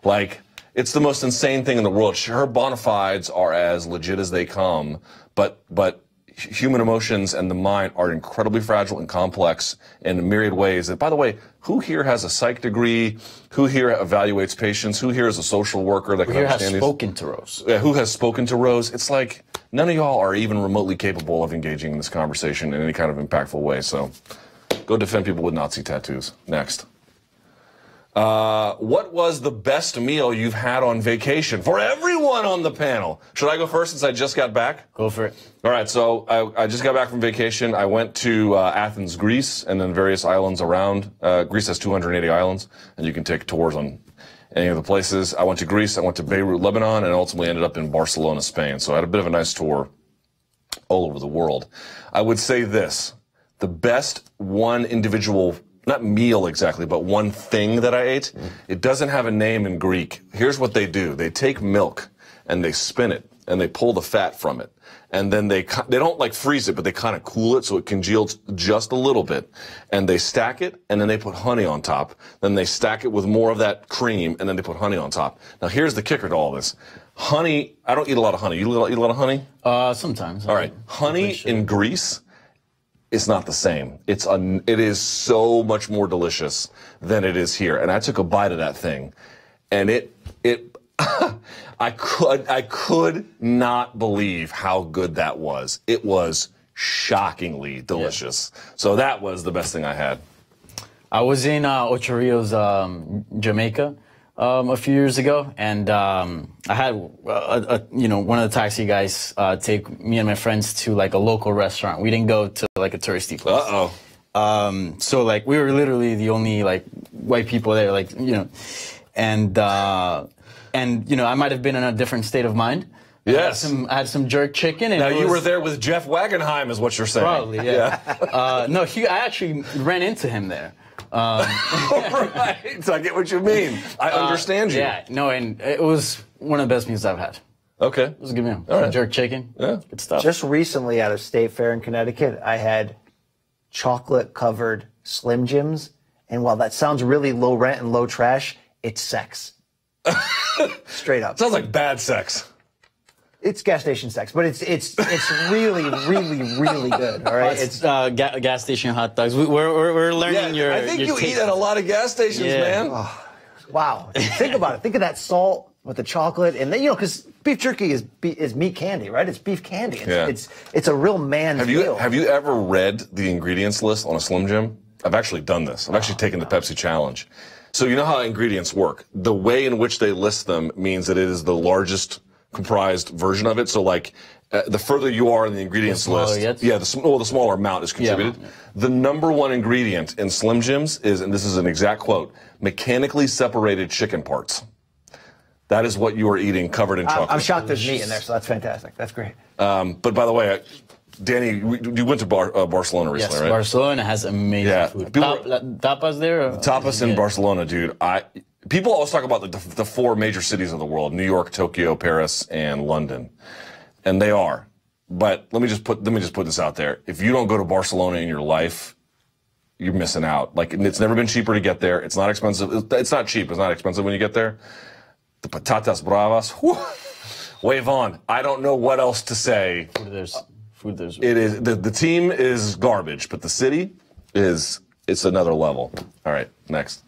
Like. It's the most insane thing in the world. Her bona fides are as legit as they come, but human emotions and the mind are incredibly fragile and complex in a myriad ways. And by the way, who here has a psych degree? Who here evaluates patients? Who here is a social worker that can understand these? Who has spoken to Rose? Yeah, who has spoken to Rose? It's like none of y'all are even remotely capable of engaging in this conversation in any kind of impactful way. So go defend people with Nazi tattoos. Next. What was the best meal you've had on vacation? For everyone on the panel. Should I go first since I just got back? Go for it. All right, so I just got back from vacation. I went to Athens, Greece, and then various islands around. Greece has 280 islands, and you can take tours on any of the places. I went to Greece, I went to Beirut, Lebanon, and ultimately ended up in Barcelona, Spain. So I had a bit of a nice tour all over the world. I would say this, the best one individual not meal exactly, but one thing that I ate. It doesn't have a name in Greek. Here's what they do. They take milk and they spin it and they pull the fat from it. And then they don't like freeze it, but they kind of cool it so it congeals just a little bit. And they stack it and then they put honey on top. Then they stack it with more of that cream and then they put honey on top. Now here's the kicker to all this. Honey, I don't eat a lot of honey. You eat a lot of honey? Sometimes. All right. Honey in Greece, it's not the same. it is so much more delicious than it is here. And I took a bite of that thing, and I could not believe how good that was. It was shockingly delicious. Yeah. So that was the best thing I had. I was in Ocho Rios, Jamaica, a few years ago, and I had one of the taxi guys take me and my friends to like a local restaurant. We didn't go to like a touristy place. So like we were literally the only like white people there, like and I might have been in a different state of mind. Yes, I had some jerk chicken. And now you were there with Jeff Wagenheim, is what you're saying? Probably, yeah. No, I actually ran into him there. Right, so I get what you mean. I understand you. Yeah, no, and it was one of the best meals I've had. Okay. It was a good meal. All right. Jerk chicken. Yeah. Good stuff. Just recently at a state fair in Connecticut, I had chocolate-covered Slim Jims, and while that sounds really low rent and low trash, it's sex. Straight up. Sounds like bad sex. It's gas station sex, but it's really, really, really good. All right, it's gas station hot dogs. We're learning your. I think your you taste. eat at a lot of gas stations, man. Oh, wow, think about it. Think of that salt with the chocolate, and then because beef jerky is meat candy, right? It's beef candy. It's a real man's meal. Have you ever read the ingredients list on a Slim Jim? I've actually done this. I've actually taken the Pepsi challenge. So you know how ingredients work. The way in which they list them means that it is the largest comprised version of it. So like the further you are in the ingredients list, the smaller amount is contributed. Yeah. The number one ingredient in Slim Jims is, and this is an exact quote, mechanically separated chicken parts. That is what you are eating covered in chocolate. I'm shocked there's meat in there, so that's fantastic. That's great. But by the way, Danny, you went to Barcelona recently, right? Yes, Barcelona has amazing food. Tapas there? Tapas in Barcelona, dude. People always talk about the four major cities of the world: New York, Tokyo, Paris, and London, and they are. But let me just put this out there: if you don't go to Barcelona in your life, you're missing out. Like, it's never been cheaper to get there. It's not expensive. It's not cheap. It's not expensive when you get there. The patatas bravas, whew, wave on. I don't know what else to say. Food there's. It is the team is garbage, but the city it's another level. All right, next.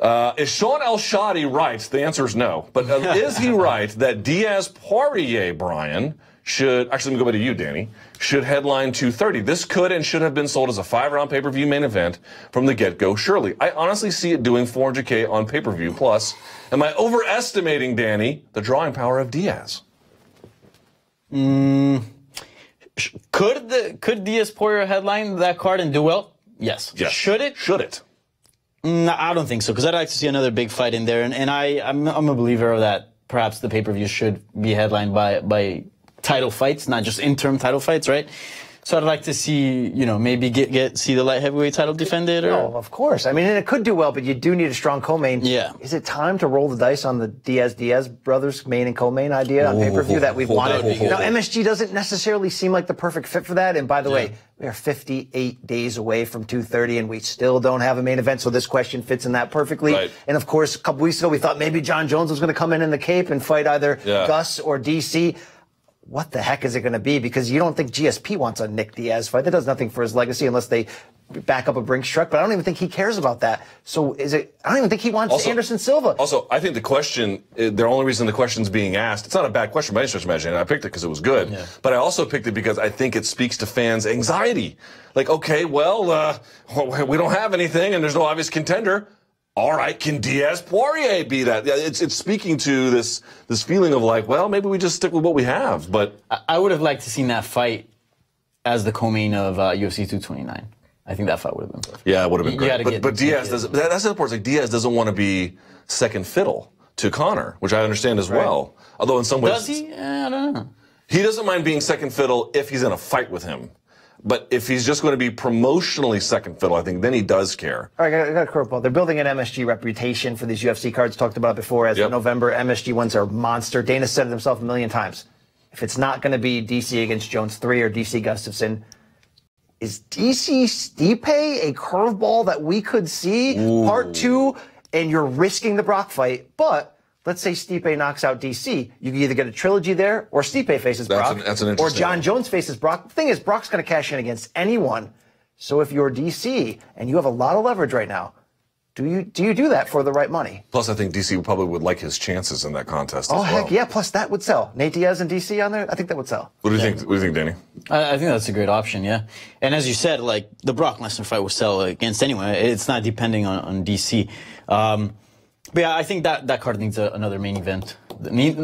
Is Sean El-Shadi right? The answer is no. But is he right that Diaz-Poirier, Brian, should, actually, let me go back to you, Danny, should headline 230? This could and should have been sold as a 5-round pay-per-view main event from the get-go, surely. I honestly see it doing 400K on pay-per-view. Plus, am I overestimating, Danny, the drawing power of Diaz? Could Diaz-Poirier headline that card and do well? Yes. Should it? Should it? No, I don't think so, because I'd like to see another big fight in there, and I'm a believer that perhaps the pay-per-view should be headlined by title fights, not just interim title fights, right? So I'd like to see, maybe see the light heavyweight title defended. Or... No, of course. I mean, it could do well, but you do need a strong co-main. Yeah. Is it time to roll the dice on the Diaz brothers main and co-main idea on pay-per-view that we've wanted? Now, MSG doesn't necessarily seem like the perfect fit for that. And by the way, we are 58 days away from 230, and we still don't have a main event. So this question fits in that perfectly. Right. And of course, a couple weeks ago, we thought maybe John Jones was going to come in the Cape and fight either Gus or DC. What the heck is it going to be? Because you don't think GSP wants a Nick Diaz fight. That does nothing for his legacy unless they back up a Brinks truck. But I don't even think he cares about that. So I don't even think he wants Anderson Silva. Also, I think the question, the only reason the question's being asked, it's not a bad question by any stretch of imagination. I picked it because it was good. Yeah. But I also picked it because I think it speaks to fans' anxiety. Like, okay, well, we don't have anything and there's no obvious contender. All right, can Diaz-Poirier be that? Yeah, it's speaking to this feeling of like, well, maybe we just stick with what we have. But I would have liked to seen that fight as the co-main of UFC 229. I think that fight would have been perfect. Yeah, it would have been great. But Diaz doesn't. That's the important. Like Diaz doesn't want to be second fiddle to Conor, which I understand as well. Although in some ways, does he? I don't know. He doesn't mind being second fiddle if he's in a fight with him. But if he's just going to be promotionally second fiddle, I think then he does care. All right, I got a curveball. They're building an MSG reputation for these UFC cards. Talked about it before. As of November, MSG ones are monster. Dana said it himself a million times. If it's not going to be DC against Jones 3 or DC Gustafsson, is DC Stipe a curveball that we could see? Ooh. Part 2, and you're risking the Brock fight, but... Let's say Stipe knocks out DC. You can either get a trilogy there, or Stipe faces Brock, that's an interesting or John Jones faces Brock. The thing is, Brock's going to cash in against anyone. So if you're DC and you have a lot of leverage right now, do you do that for the right money? Plus, I think DC probably would like his chances in that contest. Oh, as well. Heck yeah! Plus, that would sell. Nate Diaz and DC on there. I think that would sell. What do you think? What do you think, Danny? I think that's a great option. Yeah, and as you said, like the Brock Lesnar fight will sell against anyone. It's not depending on DC. But yeah, I think that card needs another main event. A main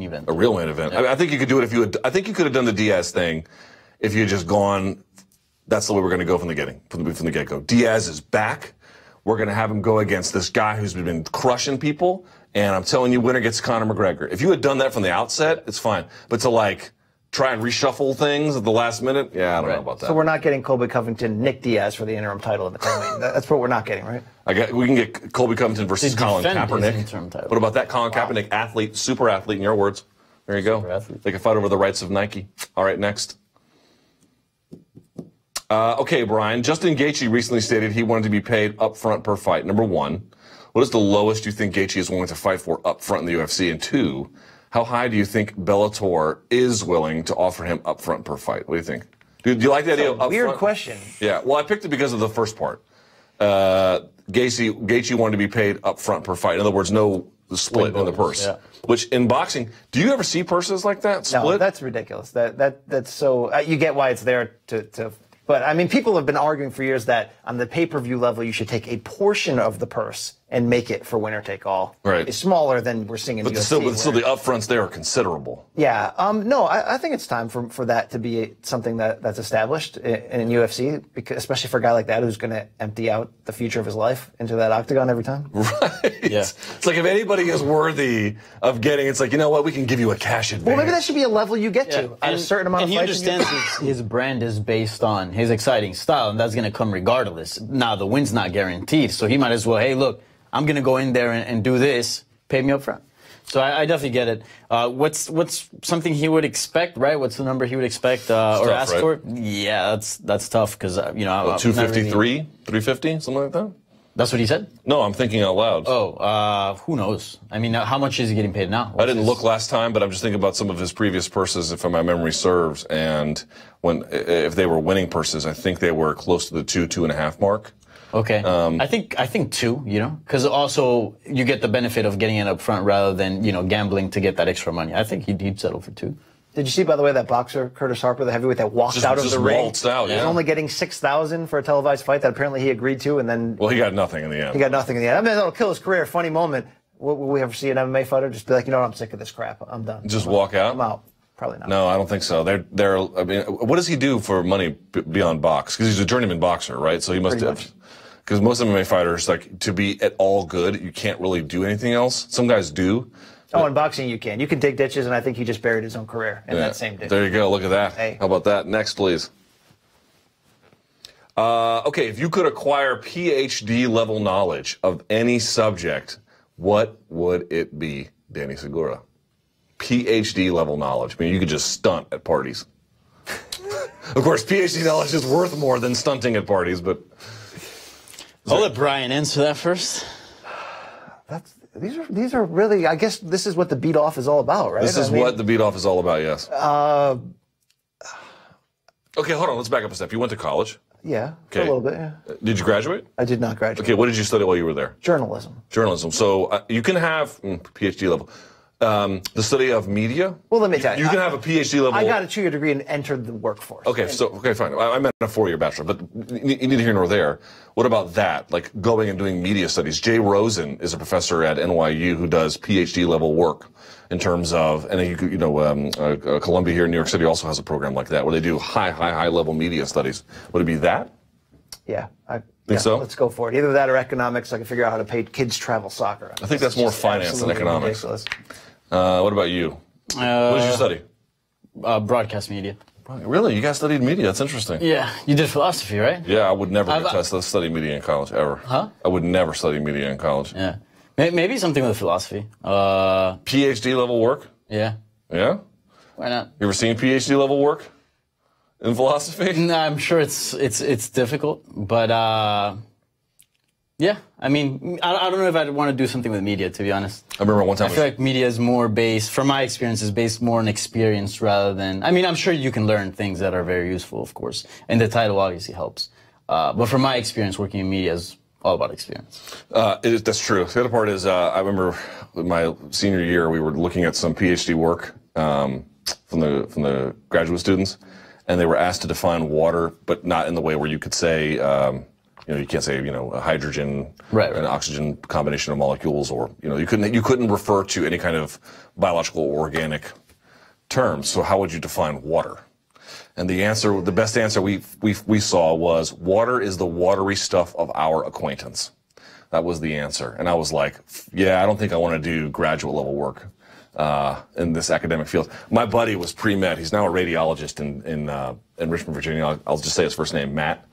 event. A real main event. I think you could do it if you had. I think you could have done the Diaz thing if you had just gone. That's the way we're going to go from the get-go. Diaz is back. We're going to have him go against this guy who's been crushing people. And I'm telling you, winner gets Conor McGregor. If you had done that from the outset, it's fine. But to like try and reshuffle things at the last minute, yeah, I don't know about that. So we're not getting Colby Covington, Nick Diaz for the interim title in the co-main. That's what we're not getting, right? We can get Colby Covington versus Colin Kaepernick. What about that? Colin Kaepernick, athlete, super athlete, in your words. There you go. They can fight over the rights of Nike. All right, next. Okay, Brian. Justin Gaethje recently stated he wanted to be paid up front per fight. Number one, what is the lowest you think Gaethje is willing to fight for up front in the UFC? And two, how high do you think Bellator is willing to offer him up front per fight? What do you think? Do you like the idea of up front? Weird question. Yeah, well, I picked it because of the first part. Gaethje wanted to be paid up front per fight. In other words, no split in the purse. Yeah. Which in boxing, do you ever see purses like that split? No, that's ridiculous. That's so you get why it's there to. But I mean, people have been arguing for years that on the pay-per-view level, you should take a portion of the purse and make it for winner take all. Right. It's smaller than we're seeing in UFC. But still, the upfronts there are considerable. Yeah. No, I think it's time for that to be something that's established in UFC, because, especially for a guy like that who's going to empty out the future of his life into that octagon every time. Right. Yeah. It's like if anybody is worthy of getting, it's like, you know what, we can give you a cash advance. Well, maybe that should be a level you get to at a certain amount of fights. And he understands his brand is based on his exciting style, and that's going to come regardless. Now, the win's not guaranteed, so he might as well, hey, look, I'm going to go in there and do this, pay me up front. So I definitely get it. What's something he would expect, right? What's the number he would expect or ask for? Yeah, that's tough because, 253, 350, something like that? That's what he said? No, I'm thinking out loud. Oh, who knows? I mean, how much is he getting paid now? I didn't look last time, but I'm just thinking about some of his previous purses, if my memory serves. And if they were winning purses, I think they were close to the 2.5 mark. Okay. I think 2, you know, because also you get the benefit of getting it up front rather than, you know, gambling to get that extra money. I think he'd settle for 2. Did you see, by the way, that boxer, Curtis Harper, the heavyweight that walked out of the ring? Waltzed out, yeah. He's only getting $6,000 for a televised fight that apparently he agreed to, and then... Well, he got nothing in the end. He got nothing in the end. I mean, that'll kill his career. Funny moment. Will we ever see an MMA fighter just be like, you know what, I'm sick of this crap. I'm done. Just walk out? I'm out. Probably not. No, I don't think so. I mean, what does he do for money beyond box? Because he's a journeyman boxer, right? So he must have... Because most MMA fighters, like, to be at all good, you can't really do anything else. Some guys do. Oh, in boxing you can. You can dig ditches, and I think he just buried his own career in that same ditch. There you go. Look at that. Hey. How about that? Next, please. Okay, if you could acquire PhD level knowledge of any subject, what would it be, Danny Segura? PhD level knowledge. I mean, you could just stunt at parties. Of course, PhD knowledge is worth more than stunting at parties, but... I'll let Brian answer that first. These are really, I guess this is what the beat off is all about, right? This is what the beat off is all about, yes. Okay, hold on, let's back up a step. You went to college? Yeah, for a little bit, yeah. Did you graduate? I did not graduate. Okay, what did you study while you were there? Journalism. Journalism. So you can have PhD level. The study of media? Well, let me tell you. You can have a PhD level. I got a 2-year degree and entered the workforce. Okay, fine. I meant a 4-year bachelor, but you need to hear nor there. What about that? Like going and doing media studies. Jay Rosen is a professor at NYU who does PhD level work in terms of, and Columbia here in New York City also has a program like that where they do high level media studies. Would it be that? Yeah. Think so? Let's go for it. Either that or economics. I can figure out how to pay kids travel soccer. I think that's more finance than economics. Ridiculous. What about you? What did you study? Broadcast media. Really? You guys studied media? That's interesting. Yeah. You did philosophy, right? Yeah, I would never study media in college, ever. Huh? I would never study media in college. Yeah. Maybe something with philosophy. PhD level work? Yeah. Yeah? Why not? You ever seen PhD level work in philosophy? No, I'm sure it's difficult, but yeah. I mean, I don't know if I'd want to do something with media, to be honest. I remember one time. I feel like media is more based, from my experience, is based more on experience rather than. I mean, I'm sure you can learn things that are very useful, of course, and the title obviously helps. But from my experience, working in media is all about experience. That's true. The other part is, I remember my senior year, we were looking at some PhD work from the graduate students, and they were asked to define water, but not in the way where you could say. You can't say, a hydrogen and oxygen combination of molecules, or, you couldn't refer to any kind of biological or organic terms. So how would you define water? And the best answer we saw was water is the watery stuff of our acquaintance. That was the answer. And I was like, yeah, I don't think I want to do graduate level work in this academic field. My buddy was pre-med. He's now a radiologist in Richmond, Virginia. I'll just say his first name, Matt.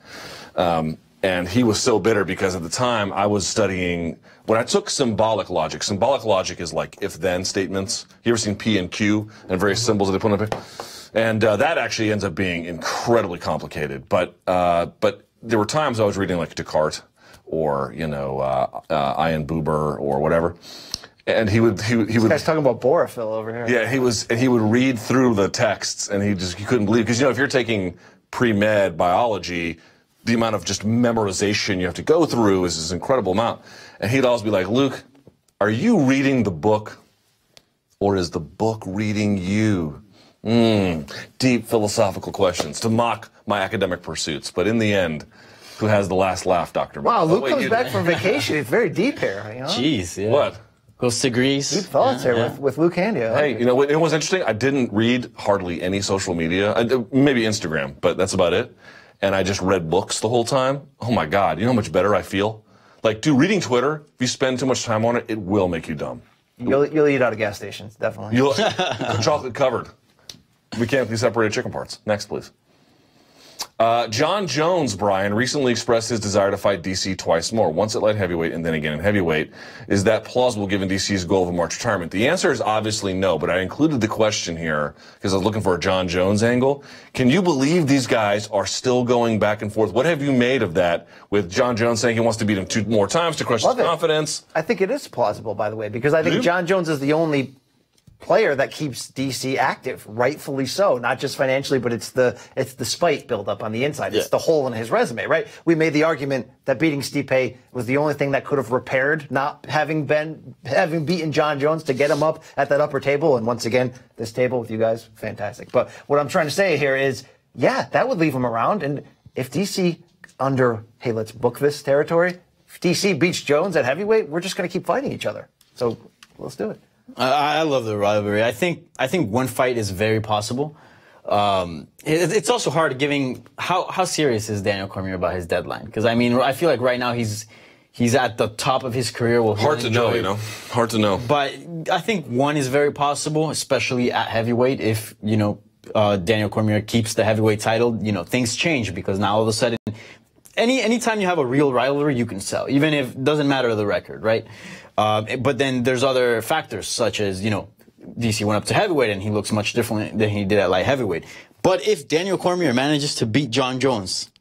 And he was so bitter because at the time I was studying, when I took symbolic logic is like if-then statements. You ever seen P and Q and various symbols that they put on paper? And that actually ends up being incredibly complicated. But there were times I was reading like Descartes or, Ian Buber or whatever. And he would. This guy's talking about borophyll over here. Yeah, he would read through the texts and he couldn't believe, because if you're taking pre-med biology, the amount of just memorization you have to go through is this incredible amount. And he'd always be like, Luke, are you reading the book or is the book reading you? Deep philosophical questions to mock my academic pursuits. But in the end, who has the last laugh, Dr. Wow, Luke comes back from vacation. It's very deep here. Jeez, yeah. What? Goes to Greece. Deep thoughts here with Luke Handy. Hey, it was interesting? I didn't read hardly any social media. Maybe Instagram, but that's about it. And I just read books the whole time. Oh my God, you know how much better I feel? Like, reading Twitter, if you spend too much time on it, it will make you dumb. You'll eat out of gas stations, definitely. Chocolate covered. Mechanically separated chicken parts. Next, please. John Jones, Brian, recently expressed his desire to fight DC twice more, once at light heavyweight and then again in heavyweight. Is that plausible given DC's goal of a March retirement? The answer is obviously no, but I included the question here because I was looking for a John Jones angle. Can you believe these guys are still going back and forth? What have you made of that, with John Jones saying he wants to beat him 2 more times to crush his confidence? I think it is plausible, by the way, because I think John Jones is the only player that keeps DC active, rightfully so. Not just financially, but it's the spite buildup on the inside. It's the hole in his resume, right? We made the argument that beating Stipe was the only thing that could have repaired not having beaten John Jones to get him up at that upper table. And once again, this table with you guys, fantastic. But what I'm trying to say here is, yeah, that would leave him around. And if DC under, hey, let's book this territory, if DC beats Jones at heavyweight, we're just going to keep fighting each other. So let's do it. I love the rivalry. I think one fight is very possible. It's also hard giving how serious is Daniel Cormier about his deadline? Because I mean, I feel like right now he's at the top of his career. Hard to know, you know. Hard to know. But I think one is very possible, especially at heavyweight. If Daniel Cormier keeps the heavyweight title, things change because now all of a sudden, anytime you have a real rivalry, you can sell, even if it doesn't matter the record, right? But then there's other factors such as, DC went up to heavyweight and he looks much different than he did at light heavyweight. But if Daniel Cormier manages to beat John Jones,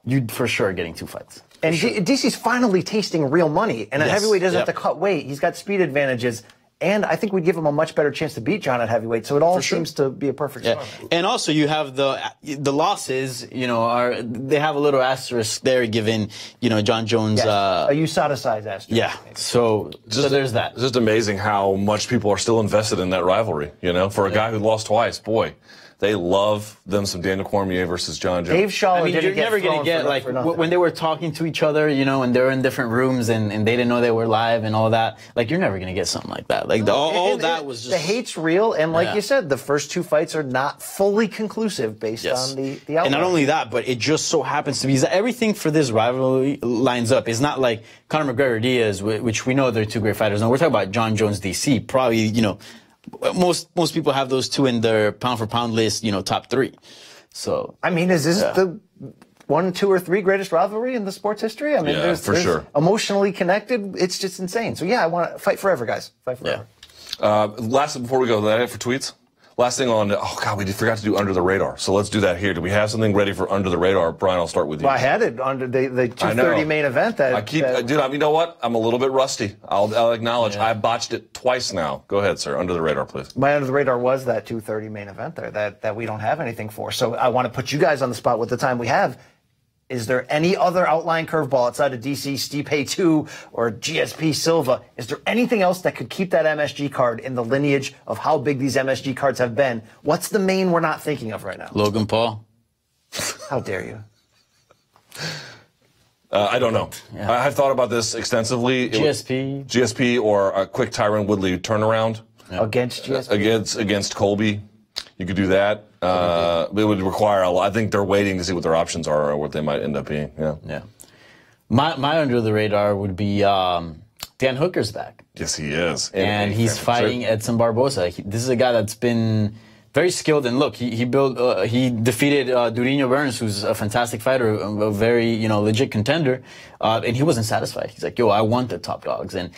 you'd for sure getting 2 fights. And DC's finally tasting real money. And at heavyweight doesn't have to cut weight. He's got speed advantages. And I think we'd give him a much better chance to beat John at heavyweight. So it all seems to be a perfect storm. And also you have the losses, they have a little asterisk there given, John Jones. A USADA size asterisk. Yeah. So there's that. It's just amazing how much people are still invested in that rivalry, For a guy who lost twice, boy. They love them some Daniel Cormier versus John Jones. Dave Shaw you're never going to get, like, when they were talking to each other, and they were in different rooms and they didn't know they were live and all that. Like, you're never going to get something like that. Like, all that was just... The hate's real, and like you said, the first 2 fights are not fully conclusive based on the outcome. And not only that, but it just so happens to be that everything for this rivalry lines up. It's not like Conor McGregor Diaz, which we know they're 2 great fighters. No, we're talking about John Jones DC, probably, most people have those 2 in their pound for pound list, top 3. So I mean, is this the 1, 2, or 3 greatest rivalry in the sports history? I mean, there's sure. Emotionally connected. It's just insane. So yeah, I want to fight forever, guys. Fight forever. Last before we go, is that it for tweets? Last thing on, oh God, we forgot to do Under the Radar. So let's do that here. Do we have something ready for Under the Radar? Brian, I'll start with you. Well, I had it under the 2:30 main event. Dude, you know what? I'm a little bit rusty. I'll acknowledge. I botched it twice now. Go ahead, sir. Under the Radar, please. My Under the Radar was that 2:30 main event there that we don't have anything for. So I want to put you guys on the spot with the time we have. Is there any other outlying curveball outside of DC, Stipe 2, or GSP Silva? Is there anything else that could keep that MSG card in the lineage of how big these MSG cards have been? What's the main we're not thinking of right now? Logan Paul. How dare you? I don't know. Yeah. I've thought about this extensively. GSP or a quick Tyron Woodley turnaround. Against GSP? Against Colby. You could do that. It would require a lot. I think they're waiting to see what their options are or what they might end up being. Yeah. My under the radar would be Dan Hooker's back. Yes, he is. And he's fighting Edson Barboza. This is a guy that's been very skilled. And look, he defeated Durinho Burns, who's a fantastic fighter, a very legit contender. And he wasn't satisfied. He's like, yo, I want the top dogs. And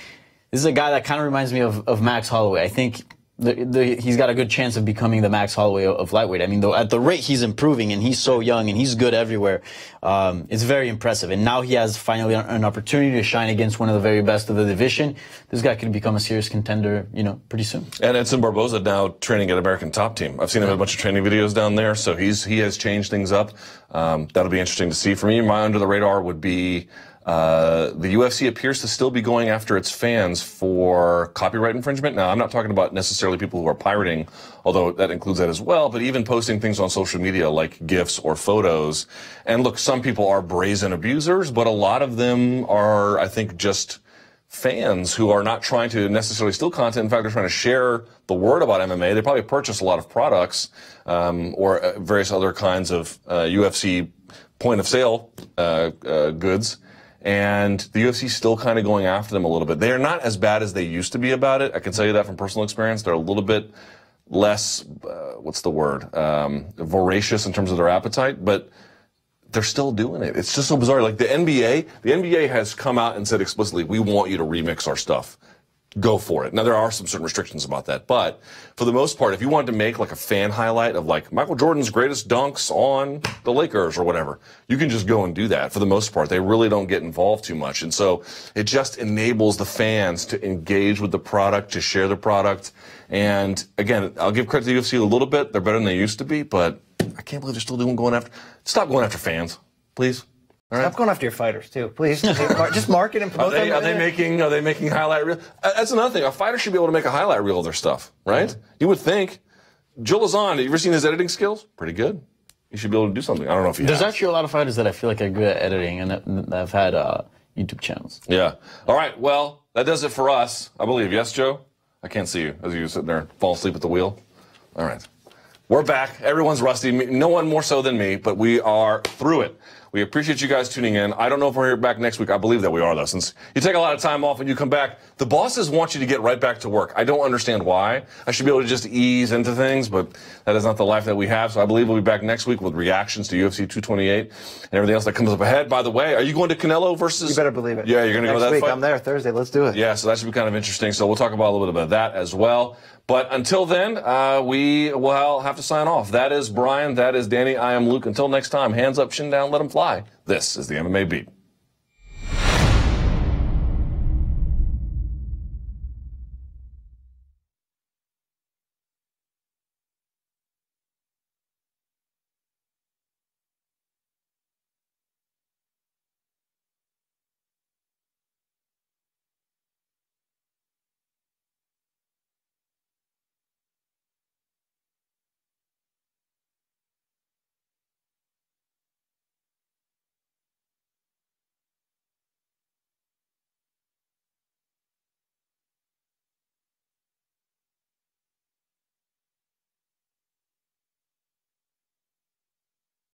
this is a guy that kind of reminds me of Max Holloway. I think he's got a good chance of becoming the Max Holloway of lightweight. I mean, though, at the rate he's improving and he's so young and he's good everywhere, it's very impressive. And now he has finally an opportunity to shine against one of the very best of the division. This guy could become a serious contender, pretty soon. And Edson Barboza now training at American Top Team. I've seen him in a bunch of training videos down there, so he has changed things up. That'll be interesting to see. For me, my under the radar would be the UFC appears to still be going after its fans for copyright infringement. Now, I'm not talking about necessarily people who are pirating, although that includes that as well, but even posting things on social media like GIFs or photos. And look, some people are brazen abusers, but a lot of them are, I think, just fans who are not trying to necessarily steal content. In fact, they're trying to share the word about MMA. They probably purchase a lot of products or various other kinds of UFC point of sale goods. And the UFC is still kind of going after them a little bit. They are not as bad as they used to be about it. I can tell you that from personal experience. They're a little bit less, what's the word, voracious in terms of their appetite, but they're still doing it. It's just so bizarre. Like the NBA has come out and said explicitly, we want you to remix our stuff. go for it. Now, there are some certain restrictions about that, but for the most part, if you wanted to make like a fan highlight of like Michael Jordan's greatest dunks on the Lakers or whatever, you can just go and do that. For the most part, they really don't get involved too much. And so it just enables the fans to engage with the product, to share the product. And again, I'll give credit to the UFC a little bit. They're better than they used to be, but I can't believe they're still stop going after fans, please. All right. Stop going after your fighters too, please. Just market and promote them. Are they making highlight reel? That's another thing. A fighter should be able to make a highlight reel of their stuff, right? Mm-hmm. You would think. Joe Lazon, have you ever seen his editing skills? Pretty good. He should be able to do something. I don't know if he There's actually a lot of fighters that I feel like are good at editing and that have had YouTube channels. Yeah. All right. Well, that does it for us, I believe. Yes, Joe? I can't see you as you sit there and fall asleep at the wheel. All right. We're back. Everyone's rusty. No one more so than me, but we are through it. We appreciate you guys tuning in. I don't know if we're here back next week. I believe that we are, though, since you take a lot of time off and you come back. The bosses want you to get right back to work. I don't understand why. I should be able to just ease into things, but that is not the life that we have. So I believe we'll be back next week with reactions to UFC 228 and everything else that comes up ahead. By the way, are you going to Canelo versus... You better believe it. Yeah, you're going to go to that next week, fight? I'm there Thursday. Let's do it. Yeah, so that should be kind of interesting. So we'll talk about a little bit about that as well. But until then, we will have to sign off. That is Brian. That is Danny. I am Luke. Until next time, hands up, shin down, let them fly. This is the MMA Beat.